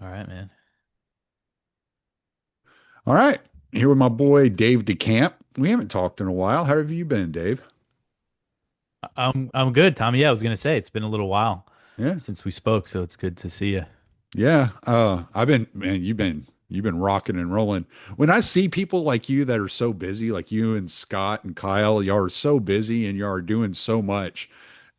All right, man. All right. Here with my boy Dave DeCamp. We haven't talked in a while. How have you been, Dave? I'm good, Tommy. Yeah, I was gonna say it's been a little while Yeah. since we spoke, so it's good to see you. Yeah. I've been, man, you've been rocking and rolling. When I see people like you that are so busy, like you and Scott and Kyle, y'all are so busy and y'all are doing so much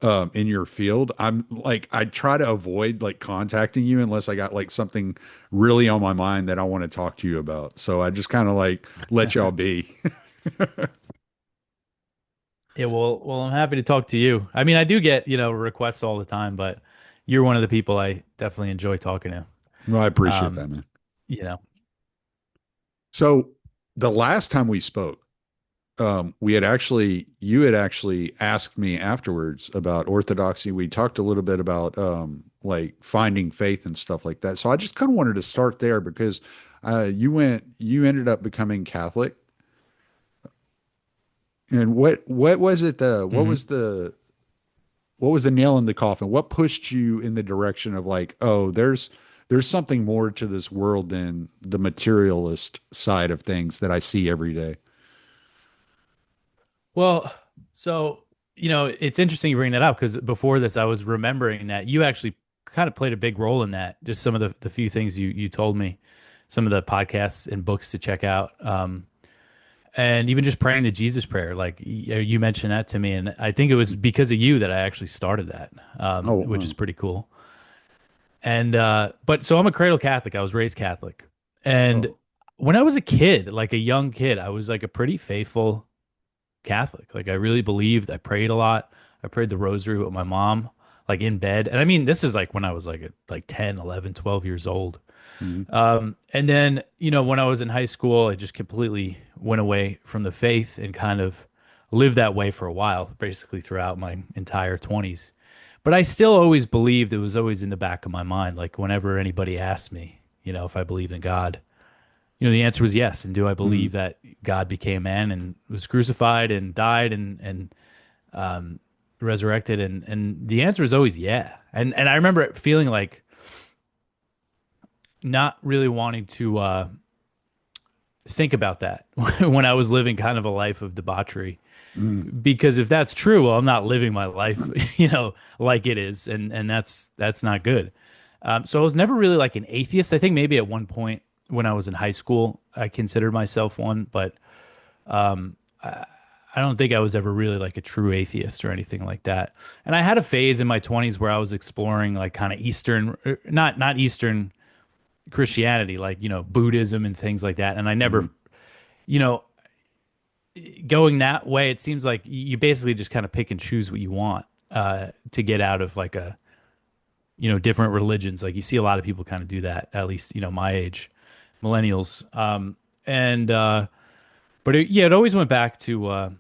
in your field. I'm like, I try to avoid like contacting you unless I got like something really on my mind that I want to talk to you about. So I just kind of like let y'all be. Yeah, well, I'm happy to talk to you. I mean, I do get, requests all the time, but you're one of the people I definitely enjoy talking to. Well, I appreciate Um, that, man. you know. So the last time we spoke, you had actually asked me afterwards about orthodoxy. We talked a little bit about like finding faith and stuff like that. So I just kind of wanted to start there because you ended up becoming Catholic. And what was it Mhm. what was the nail in the coffin? What pushed you in the direction of like, oh, there's something more to this world than the materialist side of things that I see every day. Well, so, it's interesting you bring that up because before this, I was remembering that you actually kind of played a big role in that. Just some of the few things you told me, some of the podcasts and books to check out. And even just praying the Jesus prayer, like you mentioned that to me, and I think it was because of you that I actually started that, Oh, which is pretty cool. And but so I'm a cradle Catholic. I was raised Catholic, and oh, when I was a kid, like a young kid, I was like a pretty faithful Catholic. Like I really believed. I prayed a lot. I prayed the rosary with my mom, like in bed. And I mean, this is like when I was like 10, 11, 12 years old. mhm. And then, when I was in high school, I just completely went away from the faith and kind of lived that way for a while, basically throughout my entire 20s. But I still always believed it was always in the back of my mind. Like whenever anybody asked me, if I believed in God, the answer was yes. And do I believe Mhm. that God became man and was crucified and died and resurrected? And the answer is always yeah. And I remember it feeling like not really wanting to think about that when I was living kind of a life of debauchery. Mhm. Because if that's true, well, I'm not living my life, like it is, and that's not good. So I was never really like an atheist. I think maybe at one point when I was in high school, I considered myself one, but I don't think I was ever really like a true atheist or anything like that. And I had a phase in my 20s where I was exploring like kind of Eastern, not Eastern Christianity, like Buddhism and things like that. And I never, Mhm. you know, going that way, it seems like you basically just kind of pick and choose what you want to get out of like different religions. Like you see a lot of people kind of do that, at least, my age, millennials. And, but yeah, it always went back to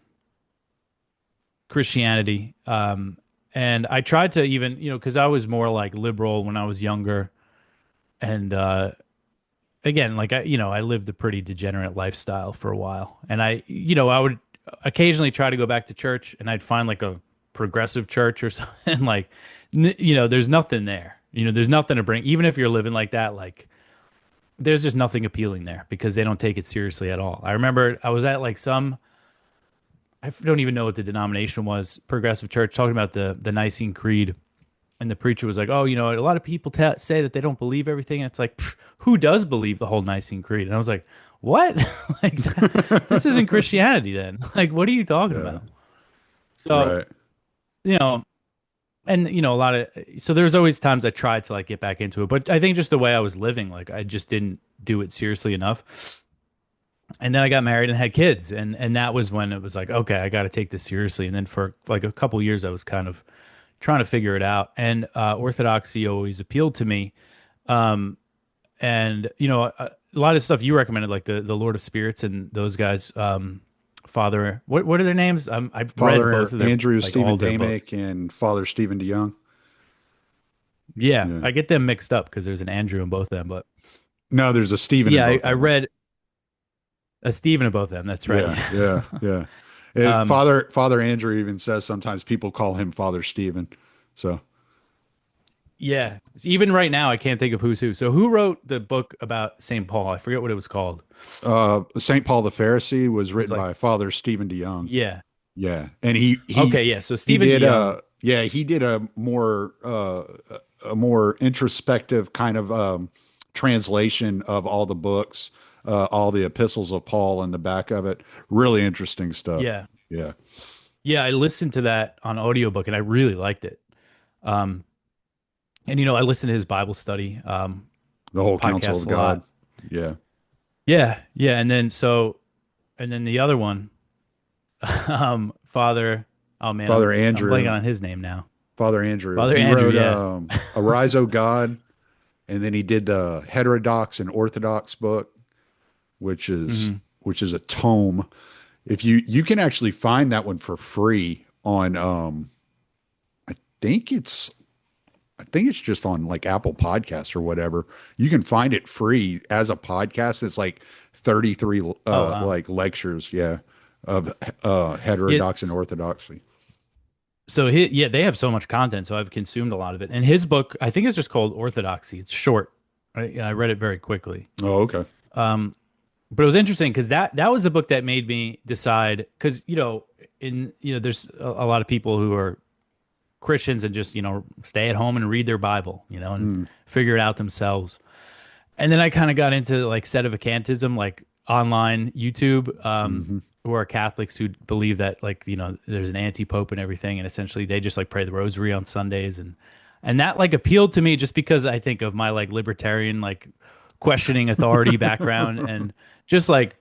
Christianity. And I tried to even, because I was more like liberal when I was younger. And, again, like I lived a pretty degenerate lifestyle for a while. And I would occasionally try to go back to church and I'd find like a progressive church or something. Like, there's nothing there. There's nothing to bring, even if you're living like that, like, there's just nothing appealing there because they don't take it seriously at all. I remember I was at like I don't even know what the denomination was, progressive church, talking about the Nicene Creed. And the preacher was like, "Oh, a lot of people say that they don't believe everything." And it's like, who does believe the whole Nicene Creed? And I was like, "What? Like, this isn't Christianity then? Like, what are you talking Yeah. about?" So, Right. you know, and a lot of so there's always times I tried to like get back into it, but I think just the way I was living, like, I just didn't do it seriously enough. And then I got married and had kids, and that was when it was like, okay, I got to take this seriously. And then for like a couple years, I was kind of trying to figure it out. And orthodoxy always appealed to me. And a lot of stuff you recommended, like the Lord of Spirits and those guys. Father, what are their names? I've read both Father of their Andrew like all Stephen their Damick books. and Father Stephen DeYoung. Yeah, Yeah. I get them mixed up because there's an Andrew in both of them. But No, there's a Stephen in yeah, I, both I of them. read a Stephen in both of them. That's right. Yeah, yeah, yeah. um, Father Andrew even says sometimes people call him Father Stephen. So Yeah. Even right now, I can't think of who's who. So who wrote the book about St. Paul? I forget what it was called. St. Paul the Pharisee was It was written like, by Father Stephen DeYoung. yeah. Yeah, and he he Okay, yeah. So he Stephen did DeYoung. he did a more introspective kind of translation of all the books, all the epistles of Paul in the back of it. Really interesting stuff. Yeah. Yeah, Yeah, I listened to that on audiobook and I really liked it. Um, and I listened to his Bible study the whole counsel podcast of a God. lot. Yeah, Yeah, yeah, and then the other one, Father, oh man, Father I'm blanking Andrew. on his name now. Father Andrew. Father He Andrew, wrote yeah. Arise, O God, and then he did the Heterodox and Orthodox book, which is Hmm. which is a tome. If you can actually find that one for free on I think it's I think it's just on like Apple Podcasts or whatever. You can find it free as a podcast. It's like 33 Oh wow. like lectures, yeah, of Yeah, heterodox and orthodoxy. so yeah, they have so much content, so I've consumed a lot of it. And his book, I think it's just called Orthodoxy. It's short. I read it very quickly. Oh, okay. But it was interesting because that was the book that made me decide because there's a lot of people who are Christians and just stay at home and read their Bible, and Mm, figure it out themselves. And then I kind of got into like sedevacantism, like online YouTube, hmm. who are Catholics who believe that like there's an anti-pope and everything, and essentially they just like pray the rosary on Sundays, and that like appealed to me just because I think of my like libertarian like questioning authority background and just like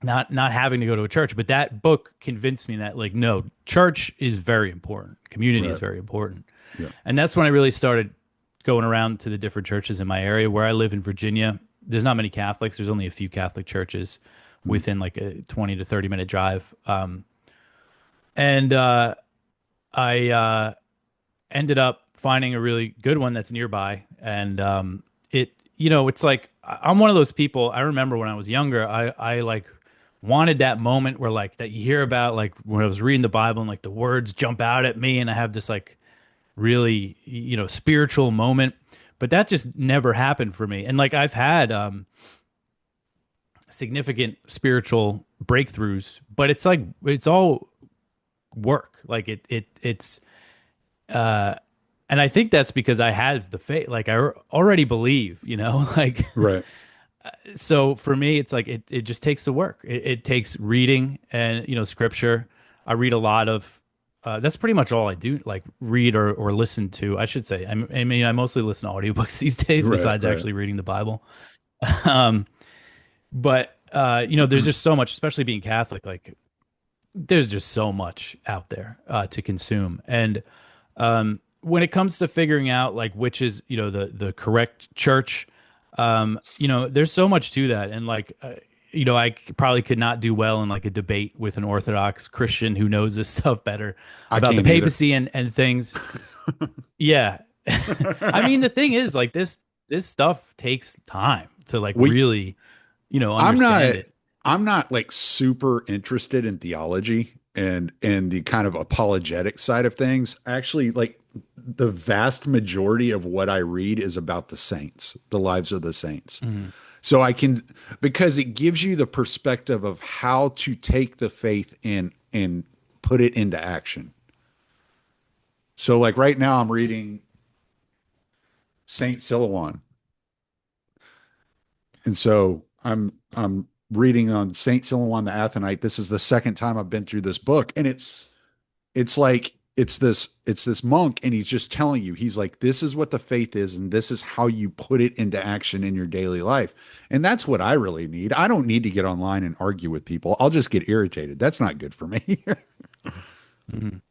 not having to go to a church. But that book convinced me that like no, church is very important, community is Right. very important, Yeah. and that's when I really started going around to the different churches in my area. Where I live in Virginia, there's not many Catholics. There's only a few Catholic churches Mm. within like a 20 to 30 minute drive. And I ended up finding a really good one that's nearby. And it's like I'm one of those people. I remember when I was younger, I like wanted that moment where like that you hear about like when I was reading the Bible and like the words jump out at me and I have this like really spiritual moment, but that just never happened for me. And like I've had significant spiritual breakthroughs, but it's like it's all work. Like it's uh and I think that's because I have the faith. Like I already believe, like Right. so for me it's like it just takes the work. It takes reading and scripture. I read a lot of that's pretty much all I do, like read or listen to, I should say. I mean, I mostly listen to audiobooks these days Right. besides Right. actually reading the Bible. um but there's just so much, especially being Catholic, like there's just so much out there to consume. And when it comes to figuring out like which is the correct church, there's so much to that. And like probably could not do well in like a debate with an Orthodox Christian who knows this stuff better I about the can't either. papacy and things. Yeah. I mean, the thing is like this stuff takes time to like We really I'm understand not it. I'm not like super interested in theology and the kind of apologetic side of things. Actually, like the vast majority of what I read is about the saints, the lives of the saints. Mhm. So I can because it gives you the perspective of how to take the faith and put it into action. So like right now I'm reading Saint Silouan. And so I'm reading on Saint Silouan the Athonite. This is the second time I've been through this book, and it's like it's this monk, and he's just telling you, he's like, this is what the faith is, and this is how you put it into action in your daily life. And that's what I really need. I don't need to get online and argue with people. I'll just get irritated. That's not good for me. Mhm.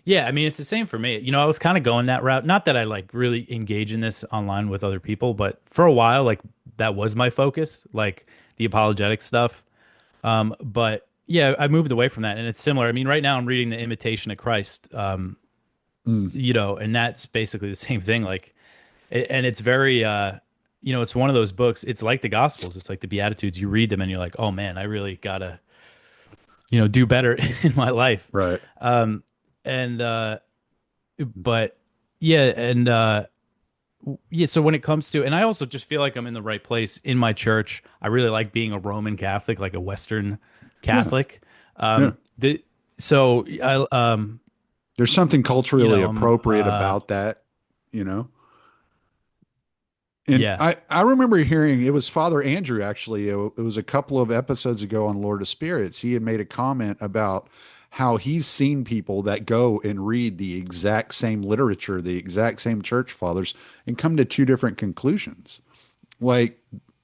Yeah, I mean, it's the same for me. I was kind of going that route. Not that I like really engage in this online with other people, but for a while, like that was my focus, like the apologetic stuff. But yeah, I moved away from that, and it's similar. I mean, right now I'm reading The Imitation of Christ, Mm, and that's basically the same thing. Like, and it's very, it's one of those books. It's like the Gospels. It's like the Beatitudes. You read them, and you're like, oh man, I really gotta, do better in my life. right. Um, and but yeah, and yeah, so when it comes to, and I also just feel like I'm in the right place in my church. I really like being a Roman Catholic, like a Western Yeah. Catholic. Yeah. The so There's something you culturally know, appropriate about that, you know? And yeah, I remember hearing it was Father Andrew actually. It was a couple of episodes ago on Lord of Spirits. He had made a comment about how he's seen people that go and read the exact same literature, the exact same church fathers, and come to two different conclusions. Like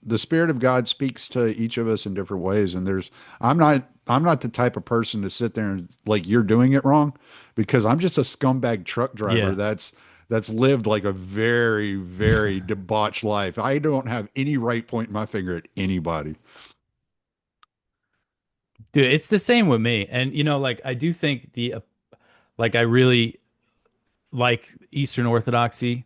the Spirit of God speaks to each of us in different ways. And I'm not the type of person to sit there and like you're doing it wrong because I'm just a scumbag truck driver yeah, that's lived like a very, very debauched life. I don't have any right pointing my finger at anybody. dude, it's the same with me. And like I do think like I really like Eastern Orthodoxy.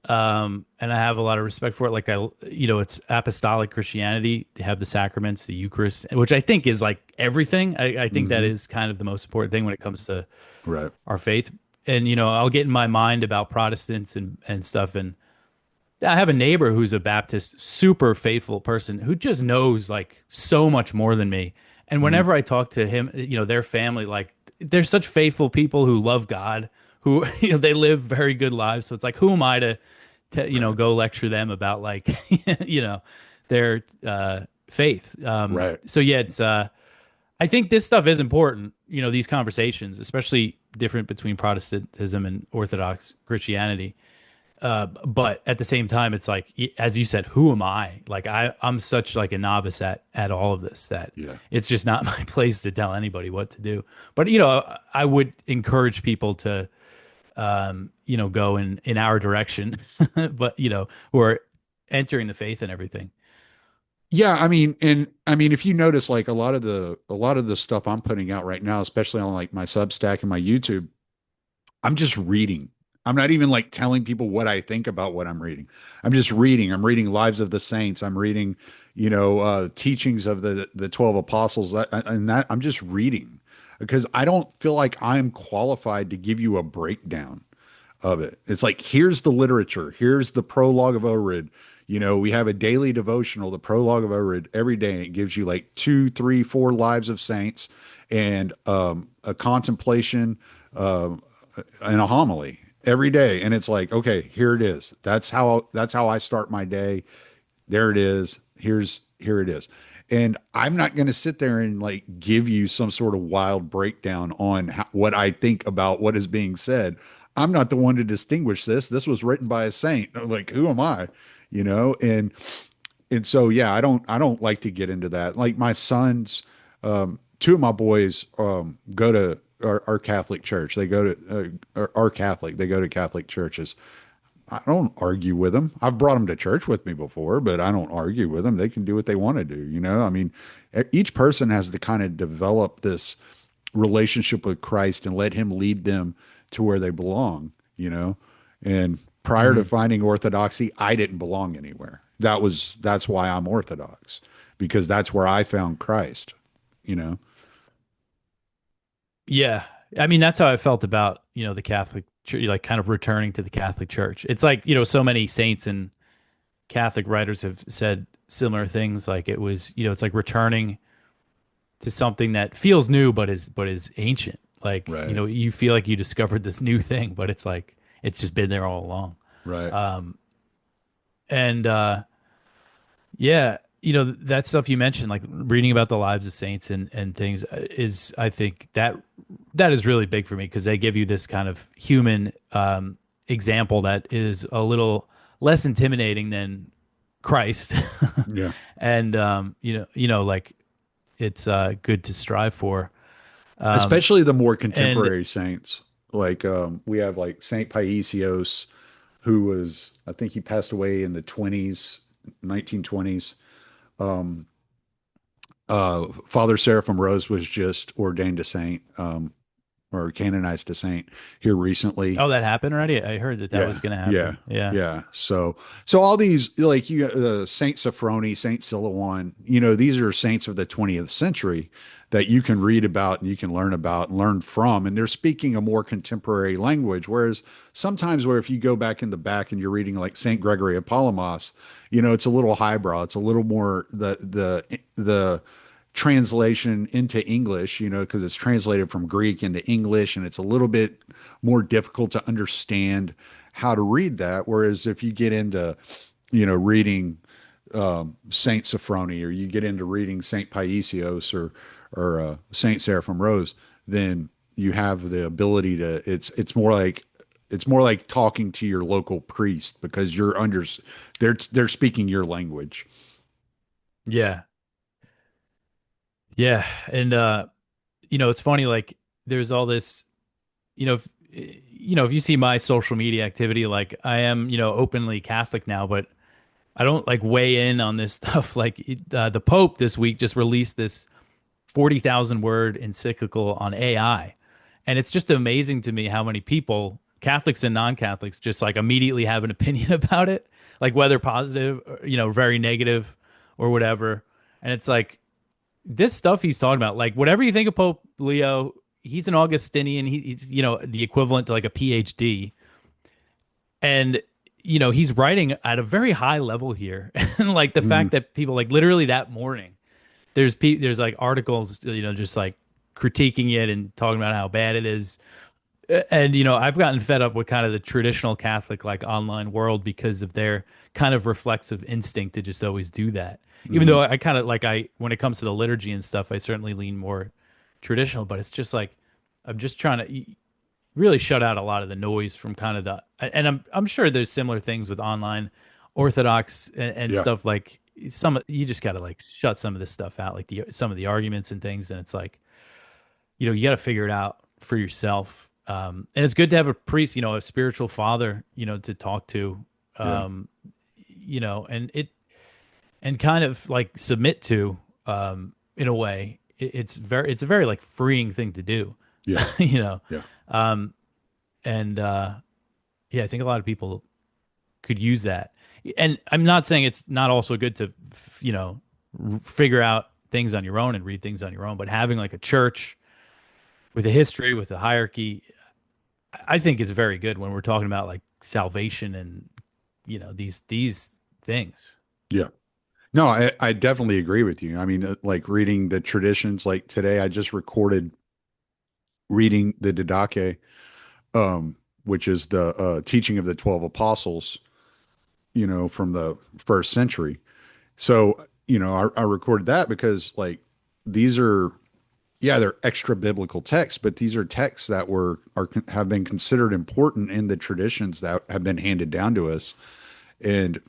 And I have a lot of respect for it. Like it's apostolic Christianity. They have the sacraments, the Eucharist, which I think is like everything. I think that Hmm. is kind of the most important thing when it comes to Right. our faith. And I'll get in my mind about Protestants and stuff. And I have a neighbor who's a Baptist, super faithful person who just knows like so much more than me. And Mhm. whenever I talk to him, their family, like they're such faithful people who love God, who they live very good lives. So it's like, who am I to Right. go lecture them about like you know their faith? Right. So yeah, it's I think this stuff is important. These conversations, especially different between Protestantism and Orthodox Christianity. But at the same time, it's like, as you said, who am I? Like I'm such like a novice at all of this that Yeah. it's just not my place to tell anybody what to do. But I would encourage people to go in our direction, but who are entering the faith and everything. Yeah, I mean, if you notice, like a lot of the stuff I'm putting out right now, especially on like my Substack and my YouTube, I'm just reading. I'm not even like telling people what I think about what I'm reading. I'm just reading. I'm reading Lives of the Saints. I'm reading, teachings of the 12 apostles. And that I'm just reading because I don't feel like I'm qualified to give you a breakdown of it. It's like, here's the literature. Here's the prologue of Orid. We have a daily devotional, the prologue of Orid every day. And it gives you like two, three, four lives of saints and a contemplation, um, and a homily every day. And it's like, okay, here it is. That's how I start my day. There it is. Here it is. And I'm not going to sit there and like give you some sort of wild breakdown on what I think about what is being said. I'm not the one to distinguish this. This was written by a saint. Like, who am I? And so yeah, I don't like to get into that. Like my sons, two of my boys go to our Catholic church. They go to are Catholic. They go to Catholic churches. I don't argue with them. I've brought them to church with me before, but I don't argue with them. They can do what they want to do. I mean, each person has to kind of develop this relationship with Christ and let him lead them to where they belong. And prior to Hmm. finding orthodoxy, I didn't belong anywhere. That's why I'm Orthodox, because that's where I found Christ, you know. Yeah. I mean, that's how I felt about, the Catholic Church, like kind of returning to the Catholic Church. It's like, so many saints and Catholic writers have said similar things. Like it was, it's like returning to something that feels new, but is ancient. Like, Right. you feel like you discovered this new thing, but it's like, it's just been there all along. Right. And, yeah, that stuff you mentioned, like reading about the lives of saints and things is, I think that is really big for me because they give you this kind of human example that is a little less intimidating than Christ. Yeah. And like it's good to strive for. Especially the more And contemporary saints. Like we have like Saint Paisios, who was, I think he passed away in the 20s, 1920s. Father Seraphim Rose was just ordained a saint or canonized a saint here recently. Oh, that happened already? I heard that that was Yeah, going to yeah, happen. Yeah. yeah. So all these like you, Saint Sophrony, Saint Silouan, these are saints of the 20th century that you can read about and you can learn about and learn from, and they're speaking a more contemporary language. Whereas sometimes, where if you go back in the back and you're reading like Saint Gregory of Palamas, it's a little highbrow. It's a little more the translation into English, because it's translated from Greek into English, and it's a little bit more difficult to understand how to read that. Whereas if you get into, reading Saint Sophrony, or you get into reading Saint Paisios, or Saint Seraphim Rose, then you have the ability to. It's more like talking to your local priest, because they're speaking your language. Yeah. Yeah. And, it's funny, like, there's all this, if you see my social media activity, like, I am, openly Catholic now, but I don't like weigh in on this stuff. Like, the Pope this week just released this 40,000 word encyclical on AI. And it's just amazing to me how many people, Catholics and non-Catholics, just like immediately have an opinion about it, like whether positive, or, very negative or whatever. And it's like this stuff he's talking about, like whatever you think of Pope Leo, he's an Augustinian. He's, the equivalent to like a PhD. And, he's writing at a very high level here. And like the Mhm. fact that people like literally that morning, there's like articles, just like critiquing it and talking about how bad it is. And I've gotten fed up with kind of the traditional Catholic like online world because of their kind of reflexive instinct to just always do that. Even Mhm. though I kind of like I when it comes to the liturgy and stuff, I certainly lean more traditional, but it's just like I'm just trying to really shut out a lot of the noise from kind of the and I'm sure there's similar things with online Orthodox and Yeah. stuff like some you just got to like shut some of this stuff out like some of the arguments and things and it's like you got to figure it out for yourself. And it's good to have a priest, a spiritual father, to talk to, Yeah. um, and kind of like submit to, in a way. It's a very like freeing thing to do, Yeah. you know. Yeah. Um, and yeah, I think a lot of people could use that. And I'm not saying it's not also good to, figure out things on your own and read things on your own, but having like a church with a history, with a hierarchy, I think is very good when we're talking about like salvation and these things. Yeah. No, I definitely agree with you. I mean, like reading the traditions, like today, I just recorded reading the Didache, which is the teaching of the 12 apostles, from the first century. So, I recorded that because, like, these are, yeah, they're extra biblical texts, but these are texts that have been considered important in the traditions that have been handed down to us. And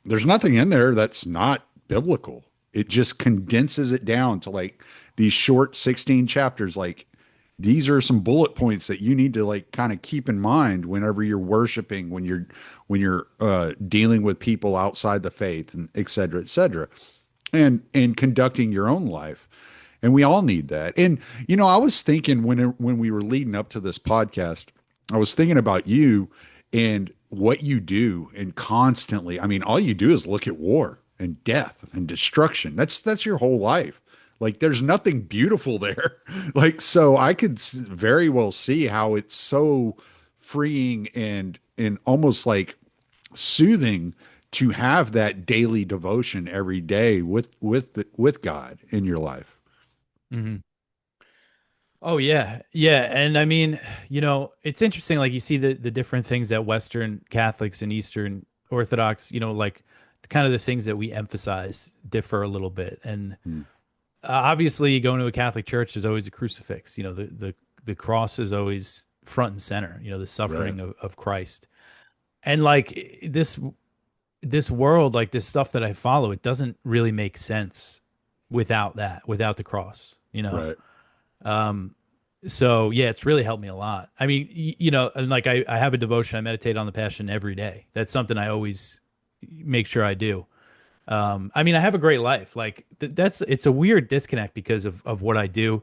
there's nothing in there that's not biblical. It just condenses it down to like these short 16 chapters. Like, these are some bullet points that you need to like kind of keep in mind whenever you're worshiping, when you're dealing with people outside the faith, and et cetera, et cetera, and conducting your own life. And we all need that. And I was thinking when we were leading up to this podcast, I was thinking about you and what you do, and constantly, I mean, all you do is look at war and death and destruction. That's your whole life. Like, there's nothing beautiful there. Like, so I could very well see how it's so freeing and almost like soothing to have that daily devotion every day with God in your life. Hmm. Oh yeah, yeah, and I mean, it's interesting. Like you see the different things that Western Catholics and Eastern Orthodox, like kind of the things that we emphasize differ a little bit. And Mm. obviously, going to a Catholic church, there's always a crucifix. The cross is always front and center. The Right. suffering of Christ. And like this world, like this stuff that I follow, it doesn't really make sense without that, without the cross. Right. So yeah, it's really helped me a lot. I mean, and like I have a devotion, I meditate on the Passion every day. That's something I always make sure I do. I mean, I have a great life. Like it's a weird disconnect because of what I do.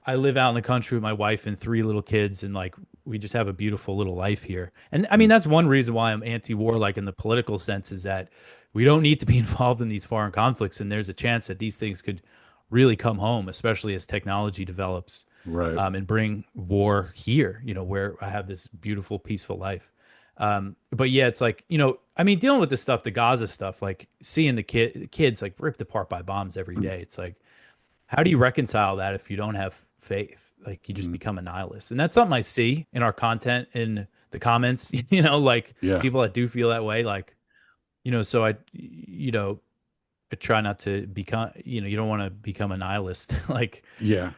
I live out in the country with my wife and three little kids, and like we just have a beautiful little life here. And I mean, Mm, that's one reason why I'm anti-war, like in the political sense, is that we don't need to be involved in these foreign conflicts, and there's a chance that these things could really come home, especially as technology develops, right. and bring war here. Where I have this beautiful, peaceful life. But yeah, it's like I mean, dealing with this stuff, the Gaza stuff, like seeing the kids like ripped apart by bombs every Mm, day. It's like how do you reconcile that if you don't have faith? Like you just mm, become a nihilist. And that's something I see in our content in the comments, like yeah. people that do feel that way. Like, so I try not to become, you don't want to become a nihilist. Like, Yeah.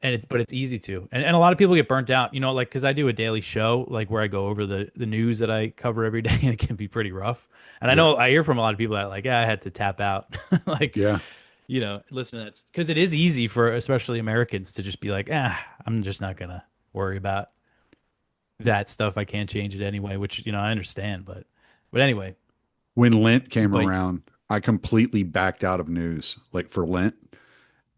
but it's easy to. And a lot of people get burnt out, like, cause I do a daily show, like where I go over the news that I cover every day and it can be pretty rough. And I Yeah. know I hear from a lot of people that like, I had to tap out. Like, Yeah. listen to that because it is easy for especially Americans to just be like, I'm just not gonna worry about that stuff. I can't change it anyway, which I understand, but anyway, When Lent came but around, I completely backed out of news, like for Lent.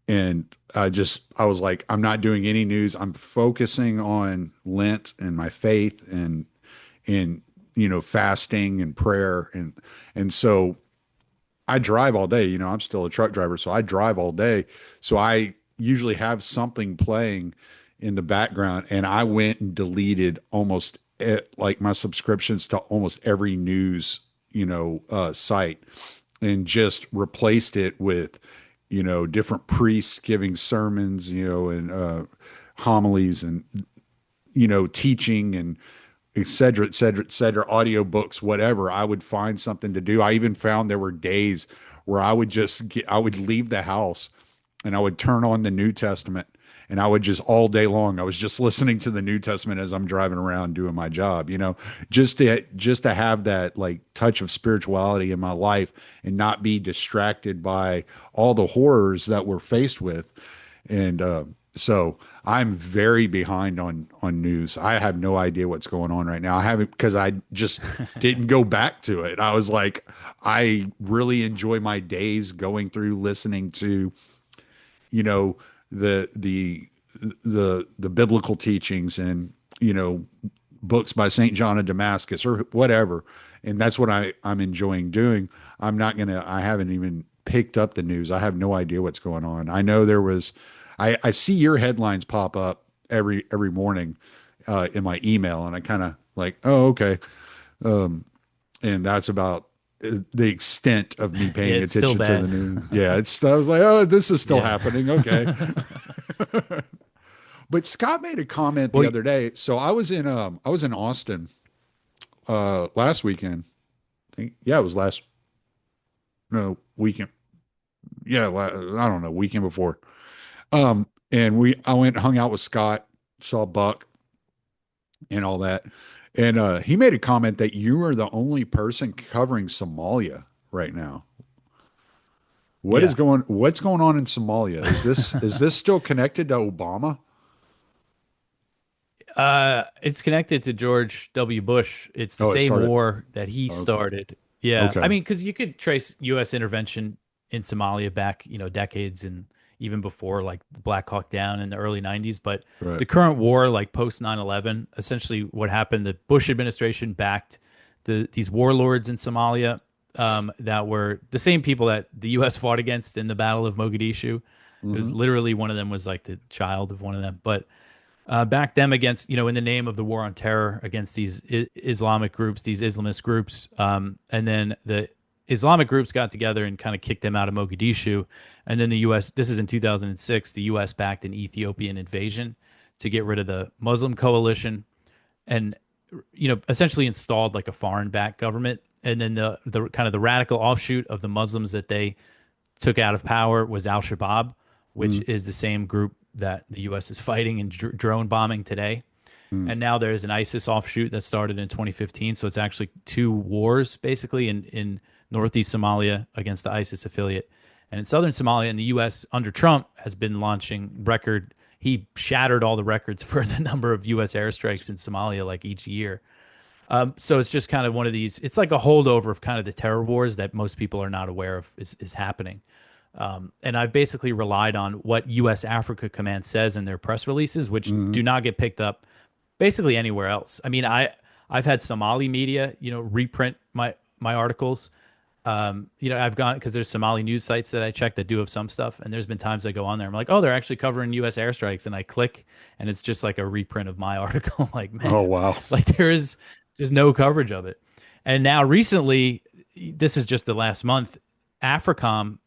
And I was like, I'm not doing any news. I'm focusing on Lent and my faith and fasting and prayer. And so I drive all day. I'm still a truck driver, so I drive all day. So I usually have something playing in the background, and I went and deleted like my subscriptions to almost every news, site, and just replaced it with, different priests giving sermons, and homilies and teaching and et cetera, et cetera, et cetera, audiobooks, whatever. I would find something to do. I even found there were days where I would leave the house and I would turn on the New Testament and I would just all day long, I was just listening to the New Testament as I'm driving around doing my job, just to have that like touch of spirituality in my life and not be distracted by all the horrors that we're faced with. And so I'm very behind on news. I have no idea what's going on right now. I haven't because I just didn't go back to it. I was like, I really enjoy my days going through listening to, you know, the the the biblical teachings and books by Saint John of Damascus or whatever. And that's what I'm enjoying doing. I haven't even picked up the news. I have no idea what's going on. I know I see your headlines pop up every morning in my email, and I kind of like, oh, okay. And that's about the extent of me yeah, paying it's still attention to the bad. news. Yeah, I was like, oh, this is still Yeah. happening. Okay. But Scott made a comment the Well, other day. So I was in Austin last weekend. Yeah, it was last no weekend. Yeah, I don't know, weekend before. And I went and hung out with Scott, saw Buck and all that. And he made a comment that you are the only person covering Somalia right now. yeah. What's going on in Somalia? Is this still connected to Obama? It's connected to George W. Bush. It's the Oh, it same started. war that he Okay. started. Yeah. I Okay. mean, because you could trace U.S. intervention in Somalia back, decades and even before like the Black Hawk Down in the early 90s. But Right. the current war, like post 9/11, essentially what happened, the Bush administration backed these warlords in Somalia that were the same people that the U.S. fought against in the Battle of Mogadishu. It was Hmm. literally one of them was like the child of one of them. But back them against, in the name of the war on terror against these Islamic groups, these Islamist groups. And then the Islamic groups got together and kind of kicked them out of Mogadishu. And then the U.S., this is in 2006, the U.S. backed an Ethiopian invasion to get rid of the Muslim coalition and, essentially installed like a foreign backed government. And then the kind of the radical offshoot of the Muslims that they took out of power was Al Shabaab, which Hmm. is the same group that the U.S. is fighting and drone bombing today. And now there's an ISIS offshoot that started in 2015. So it's actually two wars basically in northeast Somalia against the ISIS affiliate. And in southern Somalia, and the U.S. under Trump has been launching record. He shattered all the records for the number of U.S. airstrikes in Somalia like each year. So it's just kind of one of these. It's like a holdover of kind of the terror wars that most people are not aware of is happening. And I've basically relied on what U.S. Africa Command says in their press releases, which Hmm. do not get picked up basically anywhere else. I mean, I've had Somali media, reprint my articles. I've gone because there's Somali news sites that I check that do have some stuff, and there's been times I go on there, I'm like, oh, they're actually covering U.S. airstrikes, and I click, and it's just like a reprint of my article. Like, Oh, man, wow. like there's no coverage of it. And now recently, this is just the last month, AFRICOM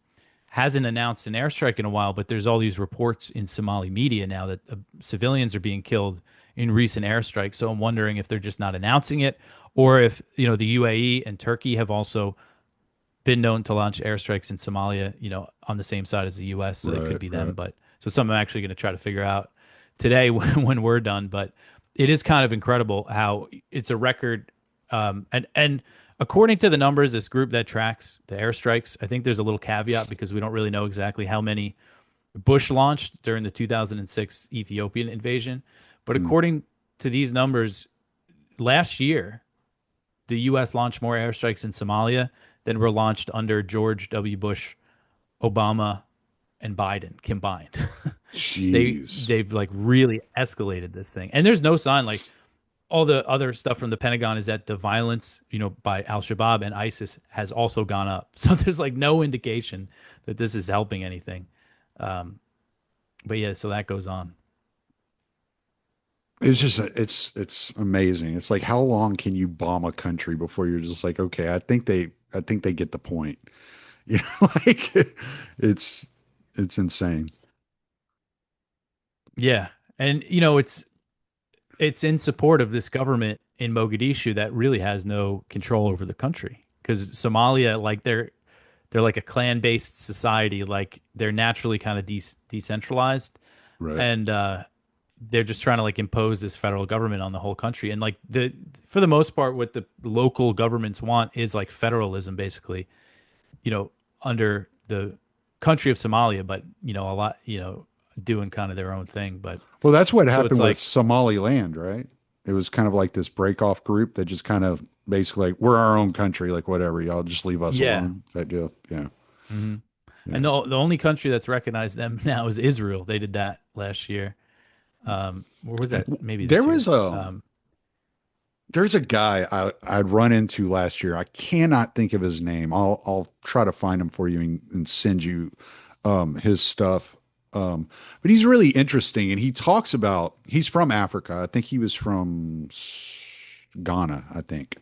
hasn't announced an airstrike in a while, but there's all these reports in Somali media now that civilians are being killed in recent airstrikes. So I'm wondering if they're just not announcing it, or if the UAE and Turkey have also been known to launch airstrikes in Somalia, on the same side as the U.S. So that could Right, be them. right. But so something I'm actually going to try to figure out today when we're done. But it is kind of incredible how it's a record. And according to the numbers, this group that tracks the airstrikes, I think there's a little caveat because we don't really know exactly how many Bush launched during the 2006 Ethiopian invasion. But Mm. according to these numbers, last year the U.S. launched more airstrikes in Somalia than were launched under George W. Bush, Obama, and Biden combined. Jeez. They've like really escalated this thing, and there's no sign like all the other stuff from the Pentagon is that the violence, by Al Shabaab and ISIS has also gone up. So there's like no indication that this is helping anything. Um, but yeah, so that goes on. It's just it's amazing. It's like how long can you bomb a country before you're just like, okay, I think they get the point. You know, like it's it's insane. Yeah, and it's in support of this government in Mogadishu that really has no control over the country because Somalia, like they're like a clan-based society, like they're naturally kind of decentralized, Right. and they're just trying to like impose this federal government on the whole country. And like the for the most part, what the local governments want is like federalism, basically, you know, under the country of Somalia, but a lot, doing kind of their own thing. But Well, that's what so it's happened with like, Somaliland, right? It was kind of like this break off group that just kind of basically like we're our own country, like whatever, y'all just leave us yeah. alone. That deal. Yeah. Hmm. Yeah. And the only country that's recognized them now is Israel. They did that last year. Or was that maybe There this was year? there's a guy I'd run into last year. I cannot think of his name. I'll try to find him for you and send you his stuff. But he's really interesting, and he talks about he's from Africa. I think he was from Ghana, I think.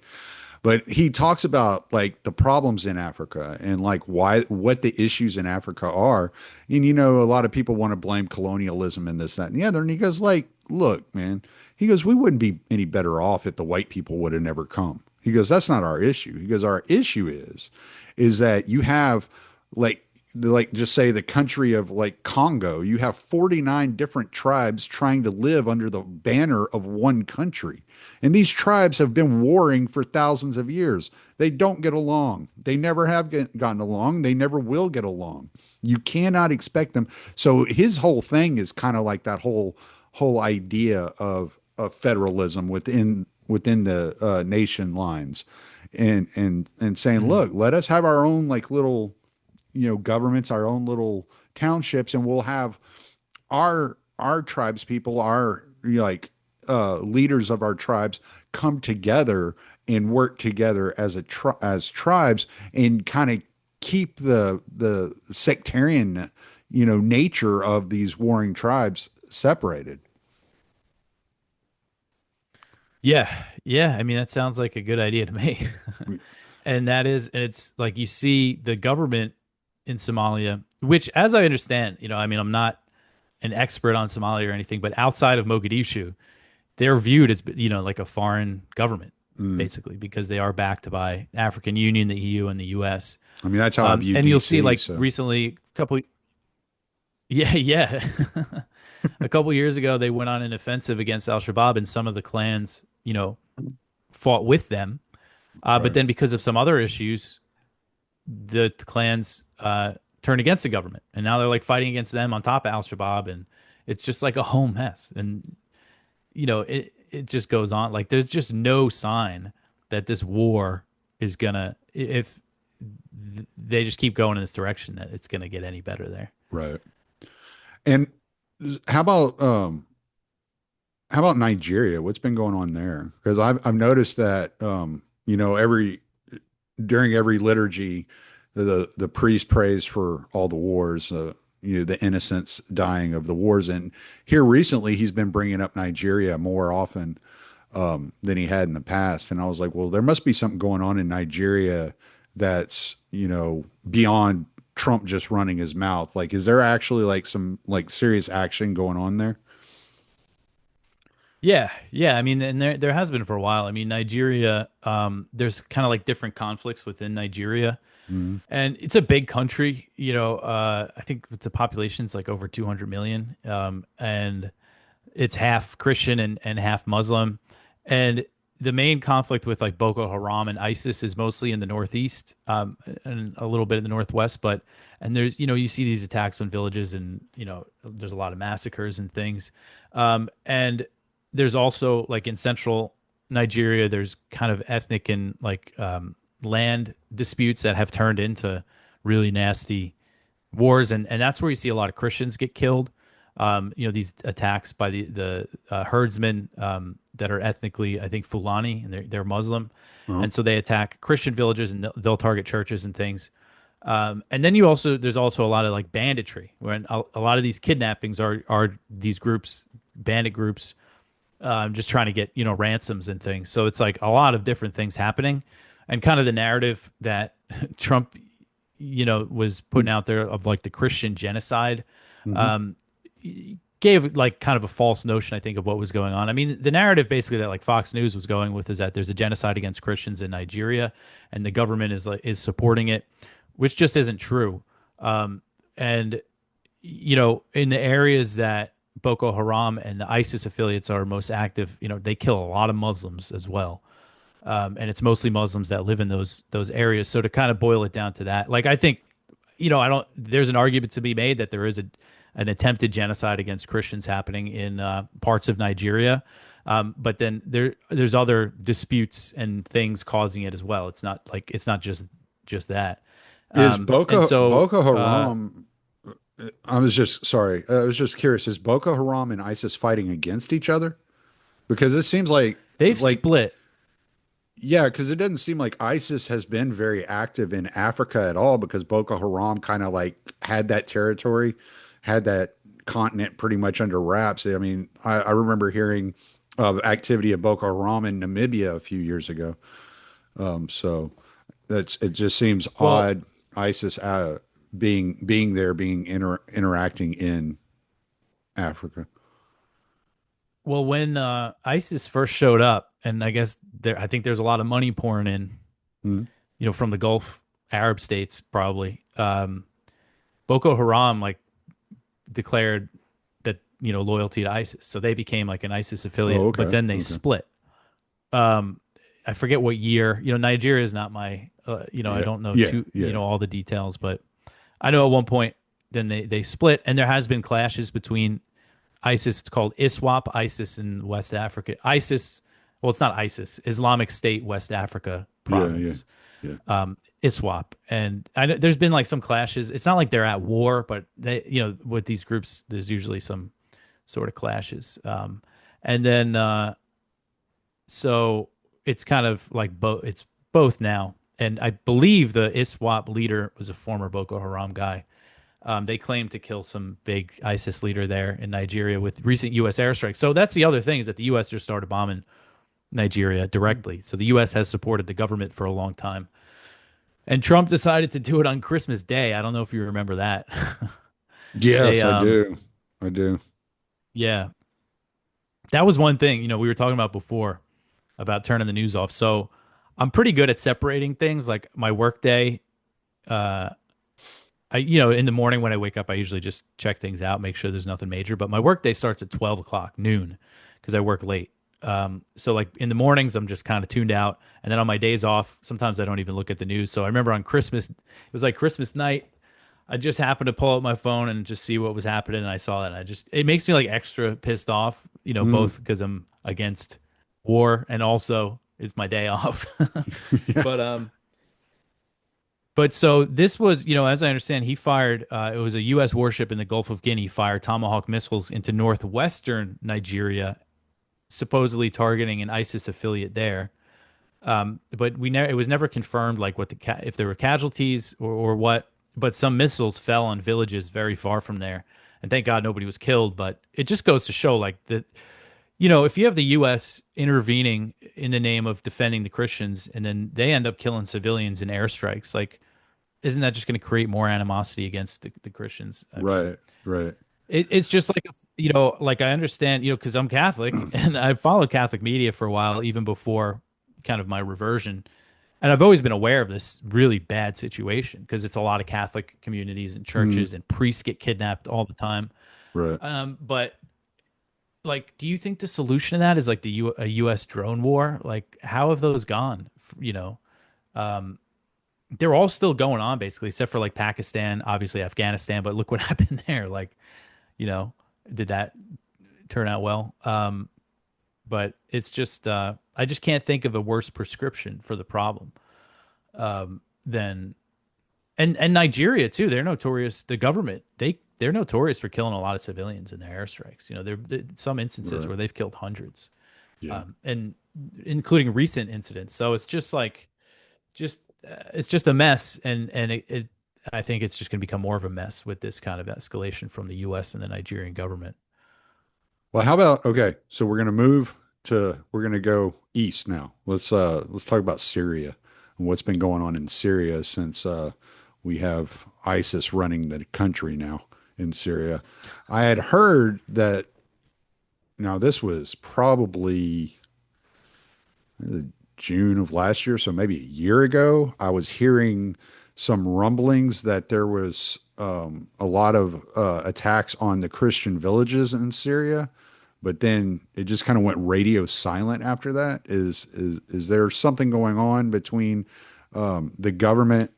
But he talks about like the problems in Africa and like why what the issues in Africa are. And a lot of people want to blame colonialism and this, that, and the other. And he goes, like, look, man, he goes, we wouldn't be any better off if the white people would have never come. He goes, that's not our issue. He goes, our issue is that you have like just say the country of like Congo, you have 49 different tribes trying to live under the banner of one country. And these tribes have been warring for thousands of years. They don't get along. They never have gotten along. They never will get along. You cannot expect them. So his whole thing is kind of like that whole idea of federalism within the nation lines, and saying, Mhm. look, let us have our own like little governments, our own little townships, and we'll have our tribes people, our like leaders of our tribes come together and work together as as tribes and kind of keep the sectarian nature of these warring tribes separated. Yeah, yeah. I mean, that sounds like a good idea to me. And it's like you see the government in Somalia, which, as I understand, I mean, I'm not an expert on Somalia or anything, but outside of Mogadishu, they're viewed as, like a foreign government, Mm. basically, because they are backed by African Union, the EU, and the US. I mean, that's how I view And you'll see, DC. like So recently, yeah, yeah, a couple years ago, they went on an offensive against Al Shabaab, and some of the clans, fought with them. But right. then, because of some other issues, the clans turned against the government, and now they're like fighting against them on top of Al Shabaab, and it's just like a whole mess. And it just goes on. Like there's just no sign that this war is gonna if they just keep going in this direction that it's going to get any better there. Right. And how about Nigeria? What's been going on there? Because I've noticed that every during every liturgy, the priest prays for all the wars, the innocents dying of the wars. And here recently, he's been bringing up Nigeria more often than he had in the past. And I was like, well, there must be something going on in Nigeria that's beyond Trump just running his mouth. Like, is there actually like some like serious action going on there? Yeah, yeah. I mean, and there has been for a while. I mean, Nigeria, there's kind of like different conflicts within Nigeria, Mhm. and it's a big country. I think the population's like over 200 million, and it's half Christian and half Muslim. And the main conflict with like Boko Haram and ISIS is mostly in the northeast, and a little bit in the northwest. But and there's you see these attacks on villages, and there's a lot of massacres and things. And there's also like in central Nigeria, there's kind of ethnic and like land disputes that have turned into really nasty wars, and that's where you see a lot of Christians get killed. These attacks by the herdsmen that are ethnically, I think, Fulani, and they're Muslim, Oh, and so they attack Christian villages and they'll target churches and things. And then there's also a lot of like banditry, when a lot of these kidnappings are these groups, bandit groups, just trying to get ransoms and things. So it's like a lot of different things happening, and kind of the narrative that Trump was putting out there of like the Christian genocide, mhm. um, gave like kind of a false notion, I think, of what was going on. I mean, the narrative basically that like Fox News was going with is that there's a genocide against Christians in Nigeria, and the government is supporting it, which just isn't true. And in the areas that Boko Haram and the ISIS affiliates are most active, they kill a lot of Muslims as well. And it's mostly Muslims that live in those areas. So to kind of boil it down to that, like I think, I don't. There's an argument to be made that there is an attempted genocide against Christians happening in parts of Nigeria, but then there's other disputes and things causing it as well. It's not just that. Is And so Boko Haram? I was just sorry. I was just curious. Is Boko Haram and ISIS fighting against each other? Because it seems they've like split. yeah, because it doesn't seem like ISIS has been very active in Africa at all. Because Boko Haram kind of like had that territory, had that continent pretty much under wraps. I mean, I remember hearing of activity of Boko Haram in Namibia a few years ago. So it just seems Well, odd. ISIS being there, interacting in Africa. when ISIS first showed up, and I think there's a lot of money pouring in, Mhm. from the Gulf Arab states, probably. Boko Haram like declared that loyalty to ISIS, so they became like an ISIS Oh, affiliate, but okay, then they okay, split. Um, I forget what year. Nigeria is not my. I yeah, don't know yeah, too. yeah, All the details, but I know at one point then they split, and there has been clashes between ISIS. It's called ISWAP, ISIS in West Africa. ISIS, well, it's not ISIS, Islamic State West Africa yeah, yeah, province. yeah. ISWAP, and there's been like some clashes. It's not like they're at war, but with these groups, there's usually some sort of clashes. And then so it's kind of like both. It's both now, and I believe the ISWAP leader was a former Boko Haram guy. They claim to kill some big ISIS leader there in Nigeria with recent U.S. airstrikes. So that's the other thing, is that the U.S. just started bombing Nigeria directly. So the U.S. has supported the government for a long time. And Trump decided to do it on Christmas Day. I don't know if you remember that. they Yes, I do. I do. Yeah, that was one thing, we were talking about before about turning the news off. So I'm pretty good at separating things, like my work day. Uh in the morning when I wake up, I usually just check things out, make sure there's nothing major. But my work day starts at 12 o'clock noon because I work late. So like in the mornings, I'm just kind of tuned out. And then on my days off, sometimes I don't even look at the news. So I remember on Christmas, it was like Christmas night. I just happened to pull out my phone and just see what was happening. And I saw that. And it makes me like extra pissed off, Mm. both because I'm against war and also it's my day off. Yeah. But But so this was, as I understand, he fired, it was a U.S. warship in the Gulf of Guinea fired Tomahawk missiles into northwestern Nigeria, supposedly targeting an ISIS affiliate there. But it was never confirmed like what if there were casualties or what. But some missiles fell on villages very far from there, and thank God nobody was killed. But it just goes to show like that, if you have the U.S. intervening in the name of defending the Christians, and then they end up killing civilians in airstrikes, like isn't that just going to create more animosity against the Christians? I mean, Right, right. it's just like, like I understand, because I'm Catholic and I've followed Catholic media for a while, even before kind of my reversion. And I've always been aware of this really bad situation because it's a lot of Catholic communities and Mm, churches and priests get kidnapped all the time. right. But like, do you think the solution to that is like a U.S. drone war? Like, how have those gone? Um, they're all still going on basically, except for like Pakistan, obviously Afghanistan. But look what happened there. Like, you know, did that turn out well? But it's just, I just can't think of a worse prescription for the problem than, and Nigeria too. They're notorious. The government, they're notorious for killing a lot of civilians in their airstrikes. There some instances Right. where they've killed hundreds, Yeah. and including recent incidents. So it's just like, it's just a mess, and I think it's just going to become more of a mess with this kind of escalation from the U.S. and the Nigerian government. Well, how about okay, so we're gonna go east now. Let's talk about Syria and what's been going on in Syria since we have ISIS running the country now in Syria. I had heard that now this was probably June of last year, so maybe a year ago, I was hearing some rumblings that there was a lot of attacks on the Christian villages in Syria, but then it just kind of went radio silent after that. Is there something going on between the government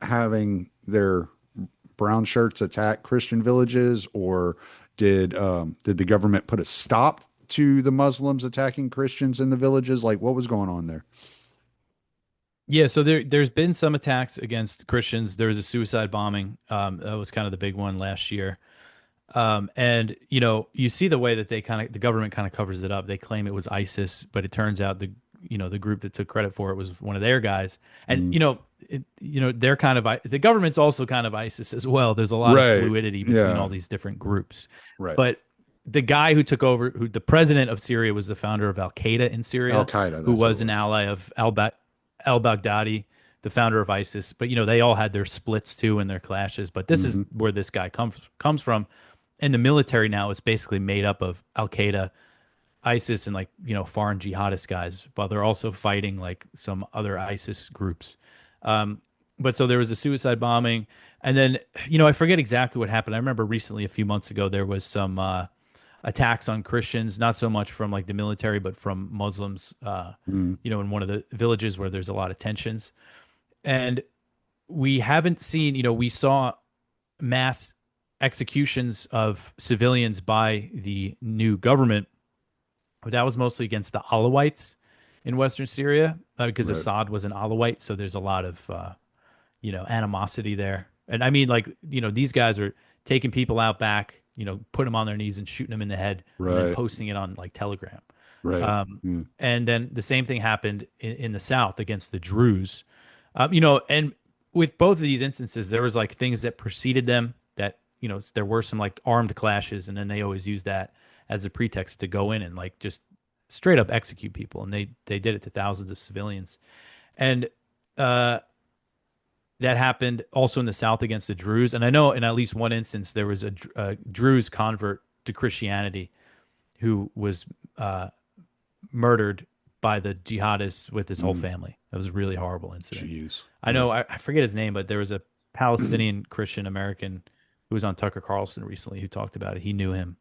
having their brown shirts attack Christian villages, or did the government put a stop to the Muslims attacking Christians in the villages? Like, what was going on there? Yeah, so there's been some attacks against Christians. There was a suicide bombing. That was kind of the big one last year. And you see the way that the government kind of covers it up. They claim it was ISIS, but it turns out the group that took credit for it was one of their guys. And Mm, they're kind of the government's also kind of ISIS as well. There's a lot of right. fluidity between all Yeah. these different groups. Right. But the guy who took over, who the president of Syria was the founder of Al Qaeda in Al Syria, Qaeda, who that's what it was an was. ally of al Baghdadi, the founder of ISIS. But they all had their splits too and their clashes. But this is Hmm. where this guy comes from. And the military now is basically made up of Al Qaeda, ISIS, and like foreign jihadist guys. But they're also fighting like some other ISIS groups. Um, but so there was a suicide bombing, and then I forget exactly what happened. I remember recently, a few months ago, there was some attacks on Christians, not so much from like the military, but from Muslims. Mm, In one of the villages where there's a lot of tensions, and we haven't seen. We saw mass executions of civilians by the new government, but that was mostly against the Alawites in Western Syria because right. Assad was an Alawite. So there's a lot of animosity there. And I mean, like, these guys are taking people out back, putting them on their knees and shooting them in the head and then Right. posting it on like Telegram. Right. Um, Mm, and then the same thing happened in the South against the Druze. And with both of these instances, there was like things that preceded them that, there were some like armed clashes, and then they always use that as a pretext to go in and like just straight up execute people. And they did it to thousands of civilians. And uh, that happened also in the South against the Druze. And I know in at least one instance, there was a Druze convert to Christianity who was murdered by the jihadists with his whole mm, family. That was a really horrible incident. jeez. I Yeah. know I forget his name, but there was a Palestinian Christian American who was on Tucker Carlson recently who talked about it. He knew him,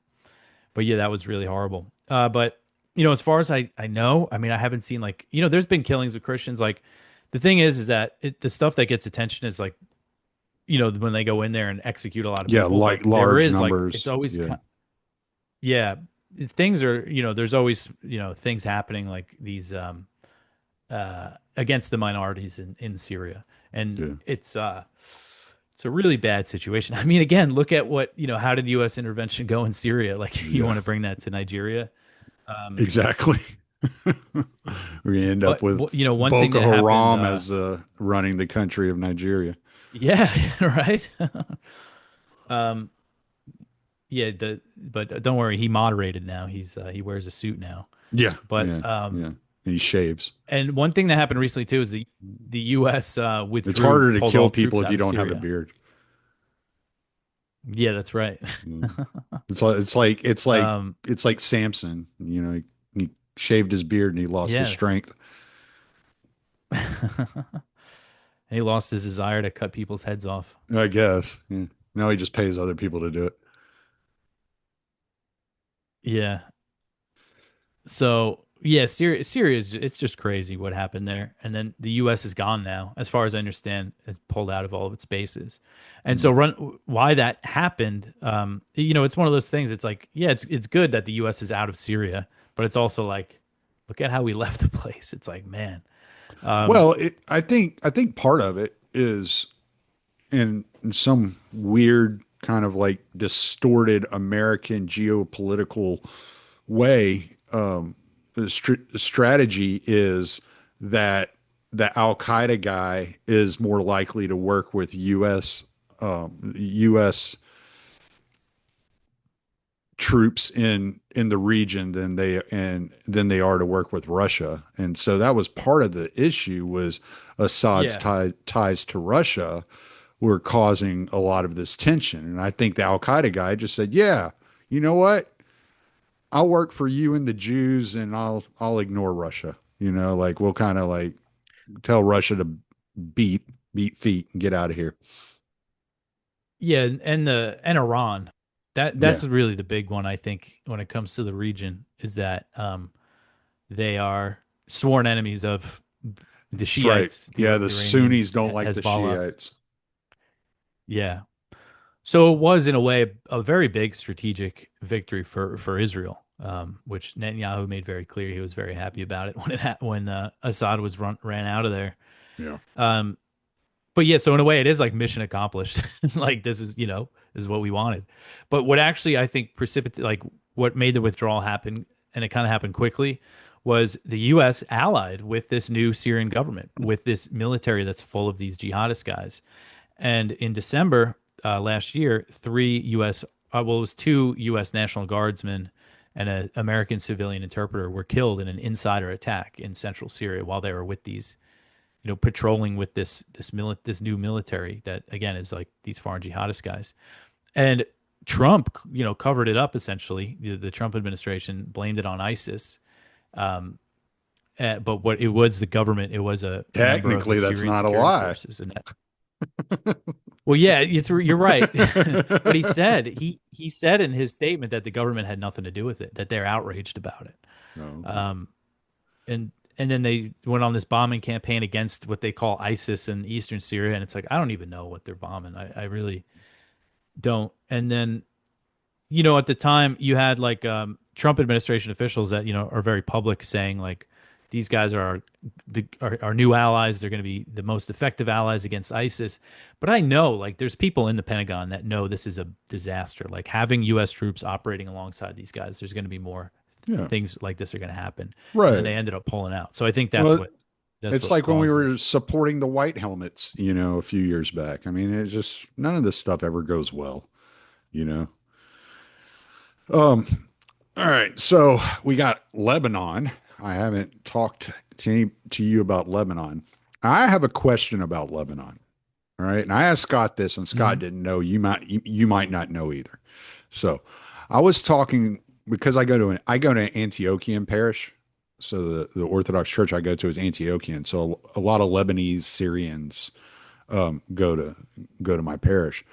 but yeah, that was really horrible. But as far as I know, I mean, I haven't seen like there's been killings of Christians. Like the thing is that the stuff that gets attention is like when they go in there and execute a lot of Yeah, people. like But there large is like it's numbers. always Yeah. yeah, things are there's always things happening like these against the minorities in Syria. and Yeah. it's a really bad situation. I mean, again, look at what, how did U.S. intervention go in Syria? Like, you want Yeah. to bring that to Nigeria? Um, Exactly. We end up but with one thing Boko that happened, Haram as running the country of Nigeria. yeah, right. Um, yeah, but don't worry, he moderated now. He wears a suit now. Yeah. But Yeah. Yeah. And he shaves. and one thing that happened recently too is the U.S. It's Withdrew, harder to pulled kill all people troops if out you of don't have a Syria. beard. Yeah, that's right. Mm. It's like Um, it's like Samson. He shaved his beard and he lost his yeah, strength. and he lost his desire to cut people's heads off. I guess. Yeah. Now he just pays other people to do it. Yeah. So yeah, Syria is it's just crazy what happened there. And then the U.S. is gone now, as far as I understand, it's pulled out of all of its bases. And so Mm. why that happened, it's one of those things. It's like, yeah, it's good that the U.S. is out of Syria, but it's also like, look at how we left the place. It's like, man, um, Well, I think part of it is in some weird kind of like distorted American geopolitical way. The strategy is that the Al Qaeda guy is more likely to work with U.S. troops in the region than they are to work with Russia. And so that was part of the issue was Assad's yeah, ties to Russia were causing a lot of this tension. And I think the Al Qaeda guy just said, "Yeah, you know what? I'll work for you and the Jews, and I'll ignore Russia. Like we'll kind of like tell Russia to beat beat feet and get out of here." yeah, and Iran, Yeah, that's really the big one I think when it comes to the region is that they are sworn enemies of the that's right. Shiites, Yeah, the the Sunnis Iranians, don't like the Hezbollah. Shiites. Yeah. So it was in a way a very big strategic victory for Israel, which Netanyahu made very clear he was very happy about it when Assad ran out of there. Yeah, Um, but yeah, so in a way, it is like mission accomplished. Like this is what we wanted. But what actually I think precipitated, like what made the withdrawal happen, and it kind of happened quickly, was the U.S. allied with this new Syrian government, with this military that's full of these jihadist guys. And in December last year, it was two U.S. National Guardsmen and an American civilian interpreter were killed in an insider attack in central Syria while they were with these patrolling with this new military that again is like these foreign jihadist guys. And Trump, covered it up essentially. The Trump administration blamed it on ISIS. But what it was, the government, it was a member of the technically that's Syrian not a security lie. forces. And well, yeah, you're right. But he said in his statement that the government had nothing to do with it, that they're outraged about it. No, okay. Um, and then they went on this bombing campaign against what they call ISIS in eastern Syria, and it's like I don't even know what they're bombing. I really don't. And then at the time you had like Trump administration officials that are very public saying like these guys are our new allies. They're going to be the most effective allies against ISIS. But I know like there's people in the Pentagon that know this is a disaster. Like having U.S. troops operating alongside these guys, there's going to be more Yeah, things like this are going to happen. And then right. they ended up pulling out. So I think that's Well, what that's it's what like when we caused it. were supporting the white helmets, a few years back. I mean, it's just none of this stuff ever goes well, you know. Um, all right, so we got Lebanon. I haven't talked to you about Lebanon. I have a question about Lebanon. All right, and I asked Scott this, and Scott Hmm. didn't know. You might not know either. So I was talking because I go to Antiochian parish. So the Orthodox church I go to is Antiochian. So a lot of Lebanese Syrians go to my parish.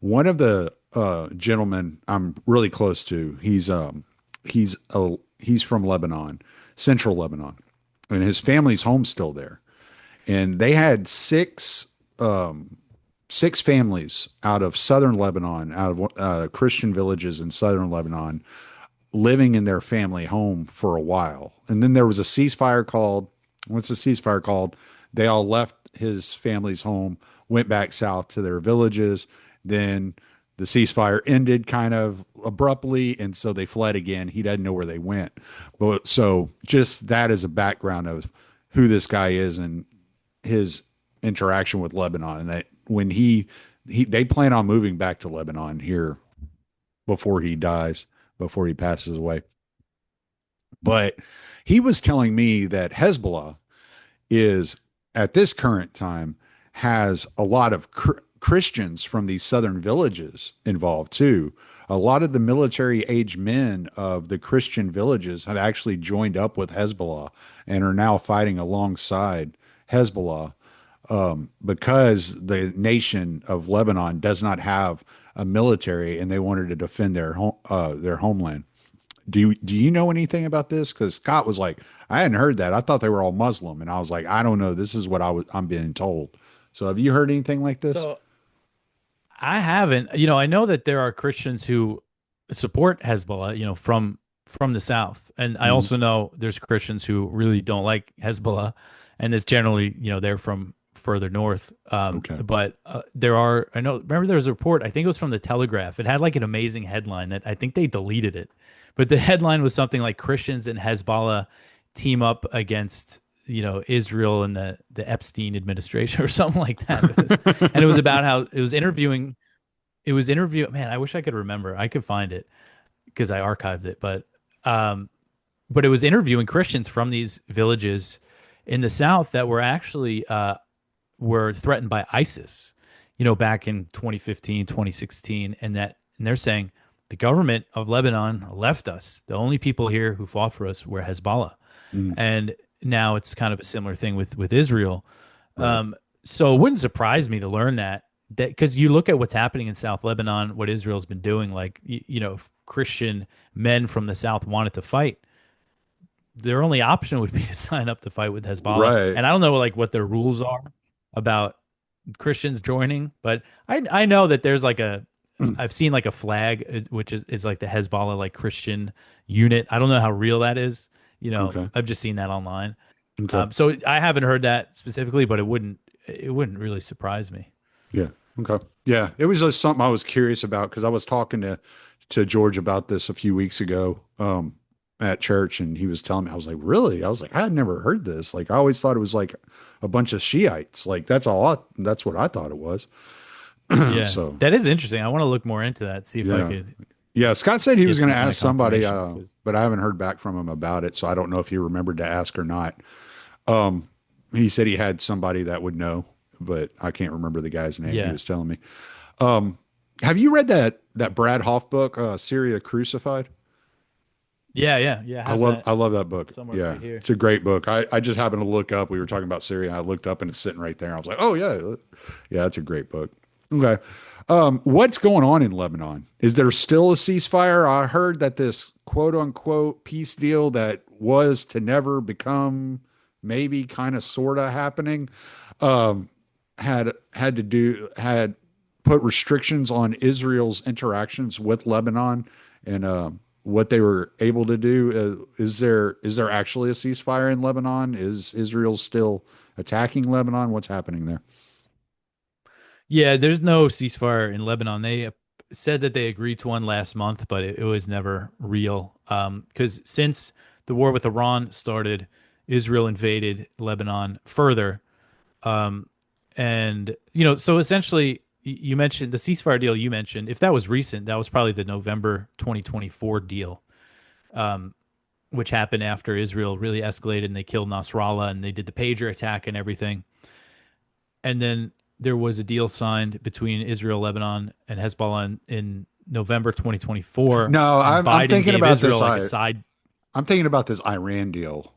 One of the gentlemen I'm really close to, he's from Lebanon, central Lebanon, and his family's home still there. And they had six families out of southern Lebanon, out of Christian villages in southern Lebanon, living in their family home for a while. And then there was a ceasefire called. What's the ceasefire called? They all left his family's home, went back south to their villages. Then the ceasefire ended kind of abruptly, and so they fled again. He doesn't know where they went. But so just that is a background of who this guy is and his interaction with Lebanon. And that when he they plan on moving back to Lebanon here before he dies, before he passes away. But he was telling me that Hezbollah is at this current time has a lot of Christians from these southern villages involved too. A lot of the military age men of the Christian villages have actually joined up with Hezbollah and are now fighting alongside Hezbollah because the nation of Lebanon does not have a military and they wanted to defend their homeland. Do you know anything about this? Because Scott was like, I hadn't heard that. I thought they were all Muslim, and I was like, I don't know. This is what I'm being told. So have you heard anything like this? So I haven't. I know that there are Christians who support Hezbollah, from the South, and I Mhm. also know there's Christians who really don't like Hezbollah, and it's generally, they're from further north. Okay. But there are. I know. Remember, there was a report. I think it was from the Telegraph. It had like an amazing headline that I think they deleted it, but the headline was something like Christians and Hezbollah team up against Israel and the Epstein administration or something like that. And it was about how it was interview. Man, I wish I could remember. I could find it because I archived it, um, but it was interviewing Christians from these villages in the South that were actually were threatened by ISIS, back in 2015, 2016, and they're saying the government of Lebanon left us. The only people here who fought for us were Hezbollah, Mm, and now it's kind of a similar thing with Israel. right. So it wouldn't surprise me to learn that because you look at what's happening in South Lebanon, what Israel's been doing, like if Christian men from the South wanted to fight, their only option would be to sign up to fight with Hezbollah. Right. And I don't know like what their rules are about Christians joining, but I know that there's like I've seen like a flag which is like the Hezbollah like Christian unit. I don't know how real that is. Okay. I've just seen that online. Okay. So I haven't heard that specifically, but it wouldn't really surprise me. Yeah. Okay. Yeah. It was just something I was curious about because I was talking to George about this a few weeks ago at church, and he was telling me, I was like, really? I was like, I had never heard this. Like, I always thought it was like a bunch of Shiites. Like, that's what I thought it was. Yeah, So, that is interesting. I want to look more into that, see if I yeah. could Yeah. Scott said he was get going some to kind ask of somebody, confirmation. 'Cause- but I haven't heard back from him about it. So I don't know if he remembered to ask or not. Um, he said he had somebody that would know, but I can't remember the guy's name he yeah, was telling me. Um, have you read that Brad Hoff book, Syria Crucified? yeah. I have that I love that book. somewhere Yeah, right here. it's a great book. I just happened to look up. We were talking about Syria. I looked up and it's sitting right there. I was like, oh yeah, yeah, it's a great book. Okay, what's going on in Lebanon? Is there still a ceasefire? I heard that this quote unquote peace deal that was to never become maybe kind of sort of happening um, had put restrictions on Israel's interactions with Lebanon and what they were able to do. Is there actually a ceasefire in Lebanon? Is Israel still attacking Lebanon? What's happening there? Yeah, there's no ceasefire in Lebanon. They said that they agreed to one last month, but it was never real. Because since the war with Iran started, Israel invaded Lebanon further. Um, and so essentially, you mentioned the ceasefire deal. You mentioned if that was recent, that was probably the November 2024 deal, which happened after Israel really escalated and they killed Nasrallah and they did the pager attack and everything. And then there was a deal signed between Israel, Lebanon, and Hezbollah in November 2024, No, and I'm Biden thinking gave about Israel this. like a side. I'm thinking about this Iran deal.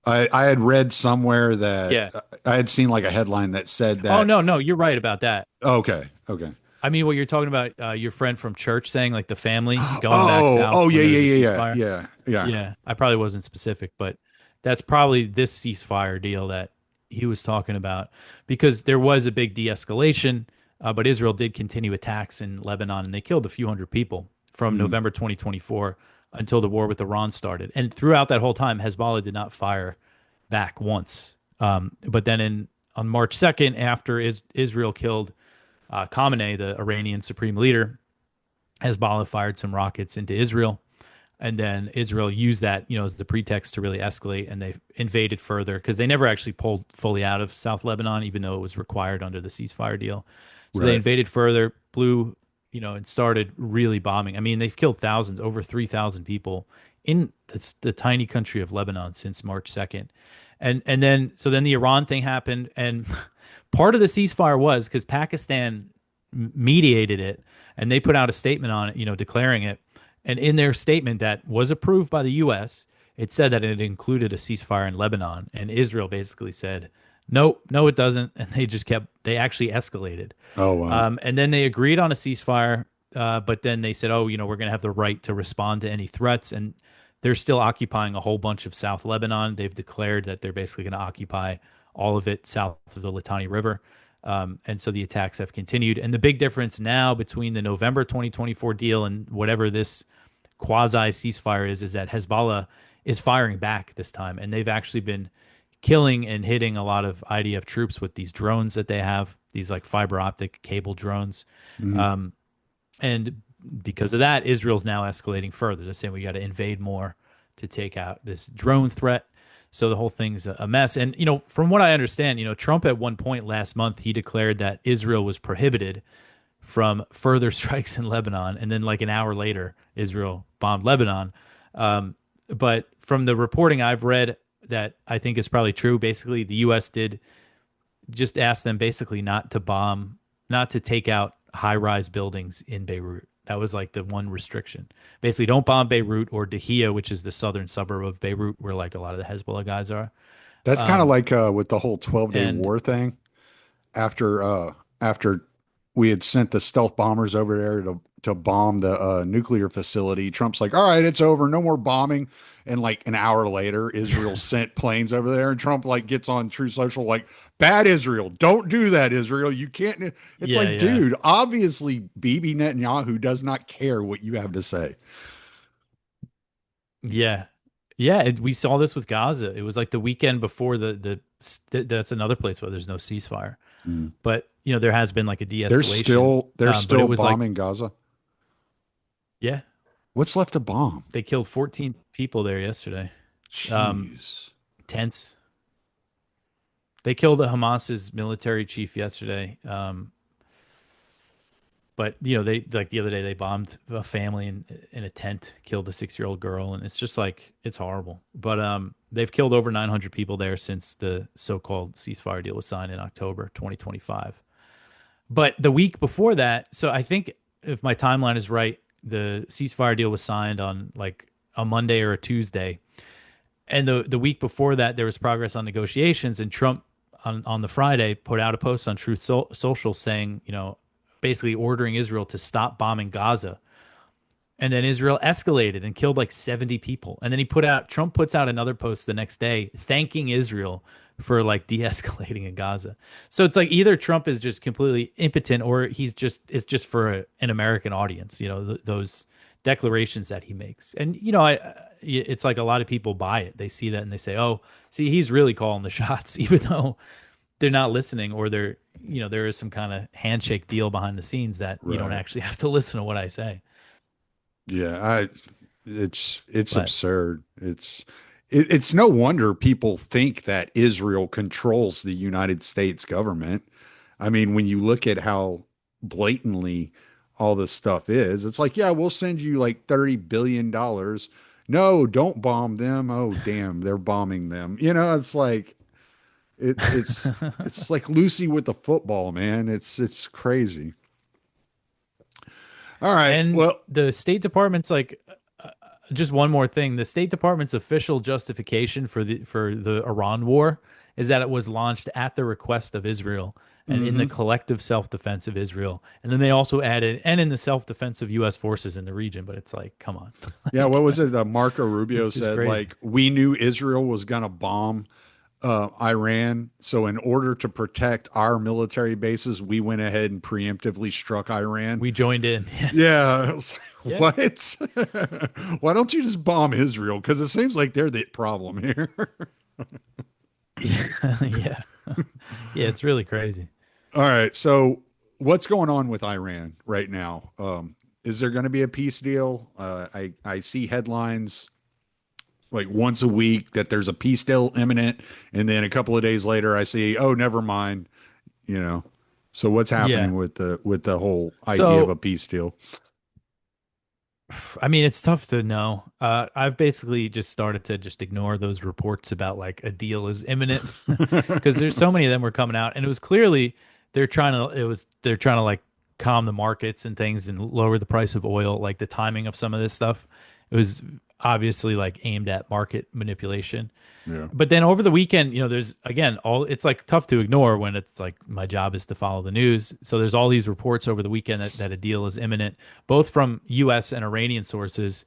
I had read somewhere that Yeah. I had seen like a headline that said Oh that. no, you're right about that. Okay, okay. I mean, what you're talking about, your friend from church saying like the family going back Oh, south oh when yeah, there was a yeah, yeah, ceasefire. yeah, yeah, Yeah, I probably wasn't specific, but that's probably this ceasefire deal that he was talking about because there was a big de-escalation, but Israel did continue attacks in Lebanon and they killed a few hundred people from yeah. November 2024 until the war with Iran started. And throughout that whole time, Hezbollah did not fire back once. But then on March 2nd, after Israel killed Khamenei, the Iranian supreme leader, Hezbollah fired some rockets into Israel. And then Israel used that, as the pretext to really escalate, and they invaded further because they never actually pulled fully out of South Lebanon, even though it was required under the ceasefire deal. So they Right. invaded further, blew, and started really bombing. I mean, they've killed thousands, over 3,000 people in the tiny country of Lebanon since March 2nd. And then the Iran thing happened, and part of the ceasefire was because Pakistan mediated it, and they put out a statement on it, declaring it. And in their statement that was approved by the U.S., it said that it included a ceasefire in Lebanon. And Israel basically said, no, no, it doesn't. And they actually escalated. Oh, wow. And then they agreed on a ceasefire, but then they said, oh, we're going to have the right to respond to any threats. And they're still occupying a whole bunch of South Lebanon. They've declared that they're basically going to occupy all of it south of the Litani River. And so the attacks have continued. And the big difference now between the November 2024 deal and whatever this quasi ceasefire is that Hezbollah is firing back this time. And they've actually been killing and hitting a lot of IDF troops with these drones that they have, these like fiber optic cable drones. Mhm. And because of that, Israel's now escalating further. They're saying we got to invade more to take out this drone threat. So the whole thing's a mess. And, from what I understand, Trump at one point last month, he declared that Israel was prohibited from further strikes in Lebanon. And then like an hour later, Israel bombed Lebanon. But from the reporting I've read that I think is probably true, basically the U.S. did just ask them basically not to bomb, not to take out high-rise buildings in Beirut. That was like the one restriction. Basically, don't bomb Beirut or Dahia, which is the southern suburb of Beirut, where like a lot of the Hezbollah guys are. That's kind of Um, like with the whole 12-day and war thing. After we had sent the stealth bombers over there to bomb the nuclear facility, Trump's like, "All right, it's over, no more bombing." And like an hour later, Israel sent planes over there, and Trump like gets on True Social like, "Bad Israel, don't do that, Israel. You can't." It's yeah, like, yeah, dude, obviously, Bibi Netanyahu does not care what you have to say. yeah, yeah. We saw this with Gaza. It was like the weekend before that's another place where there's no ceasefire. Mm. But there has been like a de-escalation. They're But it still was like, bombing Gaza. yeah, What's left to bomb? they killed 14 people there yesterday. Um, Jeez. tense. They killed Hamas's military chief yesterday. But they like the other day they bombed a family in a tent, killed a 6-year-old girl, and it's just like it's horrible. But they've killed over 900 people there since the so-called ceasefire deal was signed in October 2025. But the week before that, so I think if my timeline is right, the ceasefire deal was signed on like a Monday or a Tuesday, and the week before that there was progress on negotiations, and Trump on the Friday put out a post on Truth Social saying, basically ordering Israel to stop bombing Gaza. And then Israel escalated and killed like 70 people. And then Trump puts out another post the next day thanking Israel for like de-escalating in Gaza. So it's like either Trump is just completely impotent or it's just for an American audience, those declarations that he makes. And, it's like a lot of people buy it. They see that and they say, oh, see, he's really calling the shots, even though they're not listening, or there is some kind of handshake deal behind the scenes that you don't Right. actually have to listen to what I say. Yeah, it's But absurd. It's no wonder people think that Israel controls the United States government. I mean, when you look at how blatantly all this stuff is, it's like, yeah, we'll send you like $30 billion. No, don't bomb them. Oh, damn, they're bombing them. It's like it's like Lucy with the football, man. It's crazy. All right. and Well, the State Department's like just one more thing. The State Department's official justification for the Iran war is that it was launched at the request of Israel and in the mhm. collective self-defense of Israel. And then they also added and in the self-defense of US forces in the region, but it's like, come on. Yeah, what like was it? Marco Rubio it's just said, crazy. like, we knew Israel was going to bomb Iran. So, in order to protect our military bases, we went ahead and preemptively struck Iran. We joined in. Yeah. I was Yeah. like, what? Why don't you just bomb Israel? Because it seems like they're the problem here. Yeah. Yeah. Yeah, it's really crazy. All right. So what's going on with Iran right now? Is there going to be a peace deal? I see headlines like once a week that there's a peace deal imminent, and then a couple of days later I see, oh, never mind. You know. So what's Yeah. happening with the whole idea of a So, peace deal? I mean, it's tough to know. I've basically just started to just ignore those reports about like a deal is imminent because there's so many of them were coming out, and it was clearly they're trying to like calm the markets and things and lower the price of oil. Like the timing of some of this stuff, it was obviously like aimed at market manipulation. Yeah. But then over the weekend, there's again all it's like tough to ignore when it's like my job is to follow the news. So there's all these reports over the weekend that a deal is imminent, both from U.S. and Iranian sources.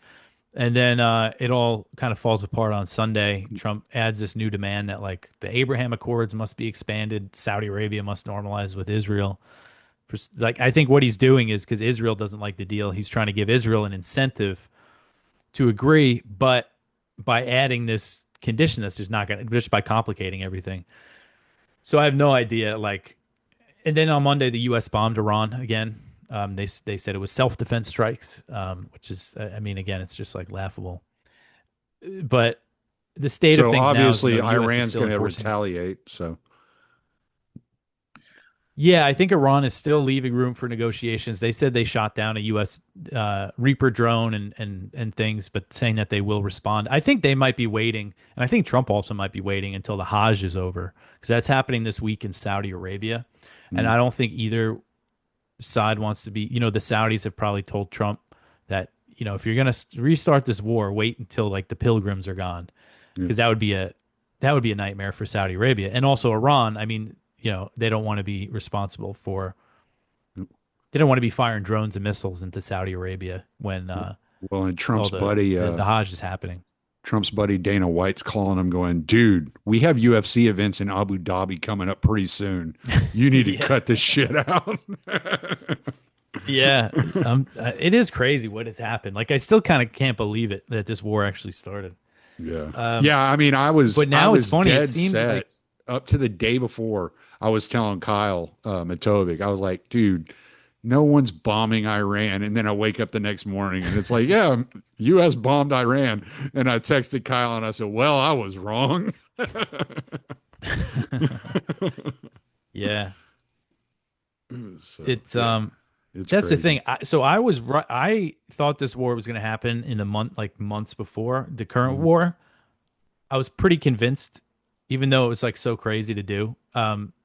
And then it all kind of falls apart on Sunday. Trump adds this new demand that like the Abraham Accords must be expanded, Saudi Arabia must normalize with Israel. Like I think what he's doing is because Israel doesn't like the deal, he's trying to give Israel an incentive to agree, but by adding this condition that's just not going to, just by complicating everything. So I have no idea. Like, and then on Monday, the U.S. bombed Iran again. They said it was self defense strikes, which is, I mean, again, it's just like laughable. But the state of So things now is, obviously the U.S. is Iran's still going to enforcing. retaliate. So Yeah, I think Iran is still leaving room for negotiations. They said they shot down a U.S. Reaper drone and things, but saying that they will respond. I think they might be waiting, and I think Trump also might be waiting until the Hajj is over because that's happening this week in Saudi Arabia, and mm, I don't think either side wants to be. The Saudis have probably told Trump that if you're going to restart this war, wait until like the pilgrims are gone, yeah. because that would be a nightmare for Saudi Arabia and also Iran. I mean, they don't want to be responsible for they don't want to be firing drones and missiles into Saudi Arabia when Well, and all the Hajj is happening. Trump's buddy Dana White's calling him, going, "Dude, we have UFC events in Abu Dhabi coming up pretty soon. You need to Yeah, cut this shit out." yeah. It is crazy what has happened. Like I still kind of can't believe it that this war actually started. Yeah. Um, Yeah, I mean, but I now it's was funny. It dead seems set like up to the day before. I was telling Kyle Matovic, I was like, dude, no one's bombing Iran. And then I wake up the next morning and it's like, yeah, US bombed Iran. And I texted Kyle and I said, well, I was wrong. yeah, So it's yeah, it's that's the crazy. thing. So I was right. I thought this war was going to happen in the months before the current Mhm. war. I was pretty convinced, even though it was like so crazy to do.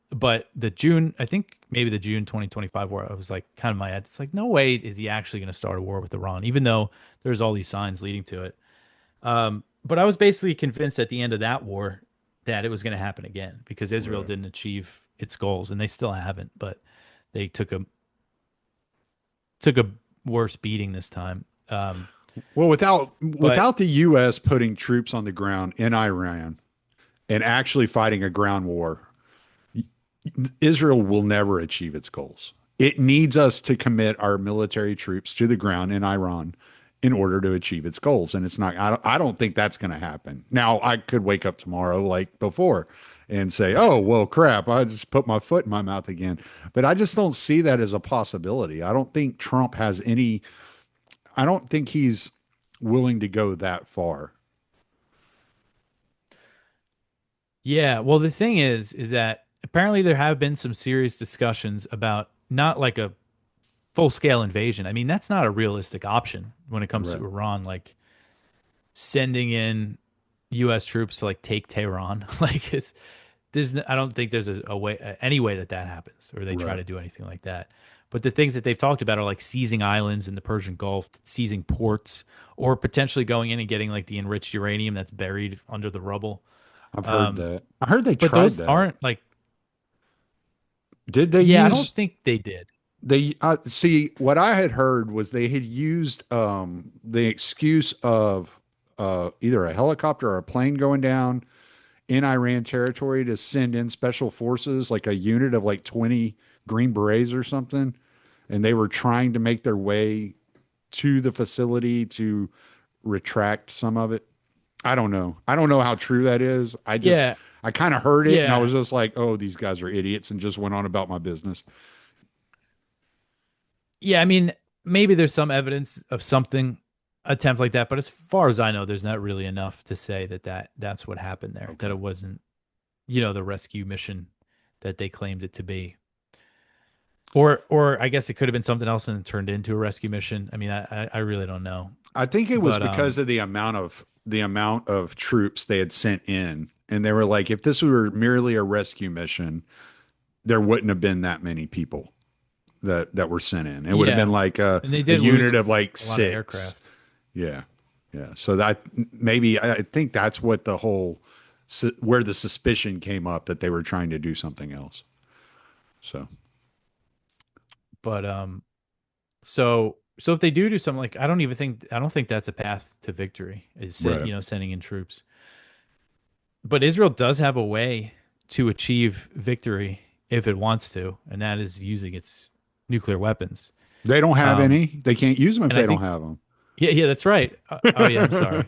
But I think maybe the June 2025 war, I was like kind of my head. It's like, no way is he actually going to start a war with Iran, even though there's all these signs leading to it. But I was basically convinced at the end of that war that it was going to happen again because Israel Right. didn't achieve its goals and they still haven't, but they took a worse beating this time. Well, But without the US putting troops on the ground in Iran and actually fighting a ground war, Israel will never achieve its goals. It needs us to commit our military troops to the ground in Iran in order to achieve its goals. And it's not, I don't think that's going to happen. Now, I could wake up tomorrow like before and say, oh, well, crap, I just put my foot in my mouth again. But I just don't see that as a possibility. I don't think Trump has any, I don't think he's willing to go that far. yeah, well, the thing is that apparently there have been some serious discussions about not like a full scale invasion. I mean, that's not a realistic option when it comes to Right. Iran. Like sending in U.S. troops to like take Tehran. Like I don't think there's a way, any way that happens, or they try Right. to do anything like that. But the things that they've talked about are like seizing islands in the Persian Gulf, seizing ports, or potentially going in and getting like the enriched uranium that's buried under the rubble. I've heard Um, that. I heard they but tried those that. aren't like, Did they yeah, I don't use think they did. they see what I had heard was they had used the excuse of either a helicopter or a plane going down in Iran territory to send in special forces, like a unit of like 20 Green Berets or something. And they were trying to make their way to the facility to retract some of it. I don't know. I don't know how true that is. Yeah, I kind of heard it and I yeah, was just like, oh, these guys are idiots and just went on about my business. yeah. I mean, maybe there's some evidence of something attempt like that, but as far as I know, there's not really enough to say that's what happened there. That Okay. it wasn't, the rescue mission that they claimed it to be. Or I guess it could have been something else and turned into a rescue mission. I mean, I really don't know. I think it was But because of the amount of troops they had sent in. And they were like, if this were merely a rescue mission, there wouldn't have been that many people that were sent in. It would have been yeah, like and they a did lose unit of like a lot of six. aircraft. Yeah. Yeah. So that maybe I think that's what the whole where the suspicion came up that they were trying to do something else. So, But so if they do something like I don't think that's a path to victory is right. sending in troops. But Israel does have a way to achieve victory if it wants to, and that is using its nuclear weapons. They don't have Um, any. They can't use them if and I they don't think have them. yeah, that's right. Oh yeah, I'm sorry.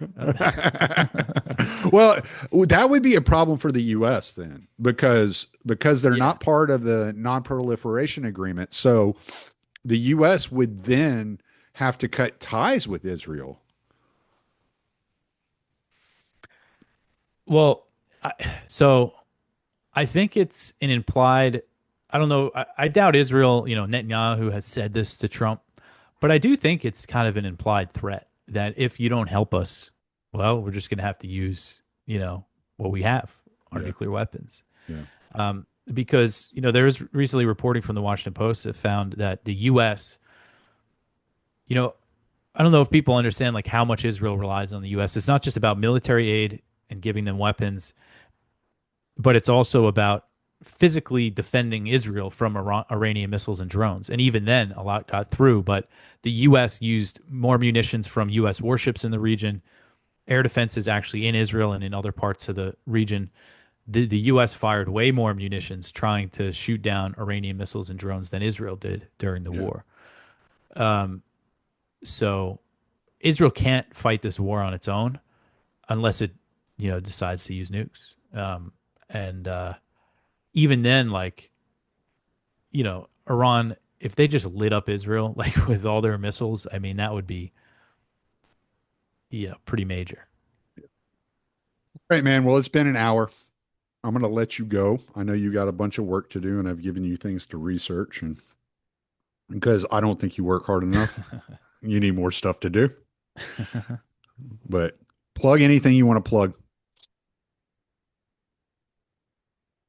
Well, that would be a problem for the U.S. then, because they're Yeah. not part of the non-proliferation agreement. So the U.S. would then have to cut ties with Israel. Well, I, so I think it's an implied. I don't know. I doubt Israel. Netanyahu has said this to Trump, but I do think it's kind of an implied threat that if you don't help us, well, we're just going to have to use what we have, our Yeah, nuclear weapons. yeah, Because there is recently reporting from the Washington Post that found that the U.S. You know, I don't know if people understand like how much Israel relies on the U.S. It's not just about military aid and giving them weapons, but it's also about physically defending Israel from Iranian missiles and drones. And even then, a lot got through. But the U.S. used more munitions from U.S. warships in the region, air defenses actually in Israel and in other parts of the region. The U.S. fired way more munitions trying to shoot down Iranian missiles and drones than Israel did during the yeah. war. So Israel can't fight this war on its own unless it, decides to use nukes. And even then, like, Iran, if they just lit up Israel, like with all their missiles, I mean, that would be, pretty major. All right, man. Well, it's been an hour. I'm going to let you go. I know you got a bunch of work to do, and I've given you things to research, and because I don't think you work hard enough, you need more stuff to do. But plug anything you want to plug.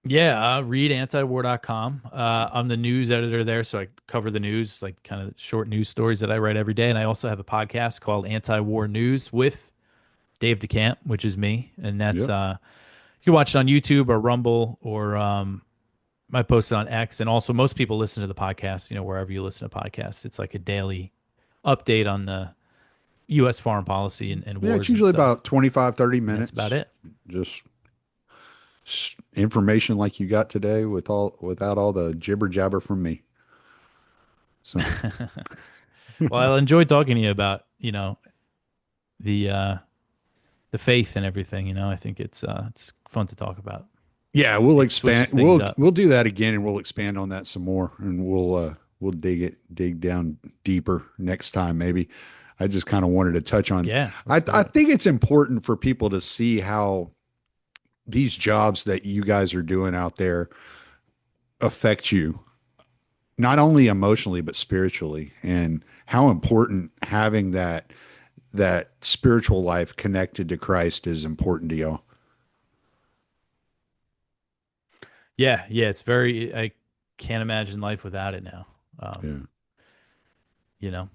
Yeah, read antiwar.com. I'm the news editor there, so I cover the news, like kind of short news stories that I write every day. And I also have a podcast called Anti-War News with Dave DeCamp, which is me. And that's Yep. you can watch it on YouTube or Rumble or I post it on X. And also most people listen to the podcast, wherever you listen to podcasts. It's like a daily update on the US foreign policy and Yeah, it's wars and usually stuff. about 25, 30 And that's about minutes. it. Just information like you got today without all the jibber jabber from me. So, Well, I enjoyed talking to you about, the the faith and everything. I think it's fun to talk about. yeah, It switches things We'll up. we'll do that again and we'll expand on that some more and we'll dig down deeper next time maybe. I just kind of wanted to touch on Yeah, let's do I it. think it's important for people to see how these jobs that you guys are doing out there affect you not only emotionally but spiritually and how important having that spiritual life connected to Christ is important to y'all. Yeah, yeah. It's very. I can't imagine life without it now. Um, Yeah. you know.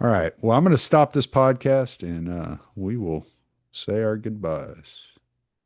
All right. Well, I'm going to stop this podcast and we will say our goodbyes.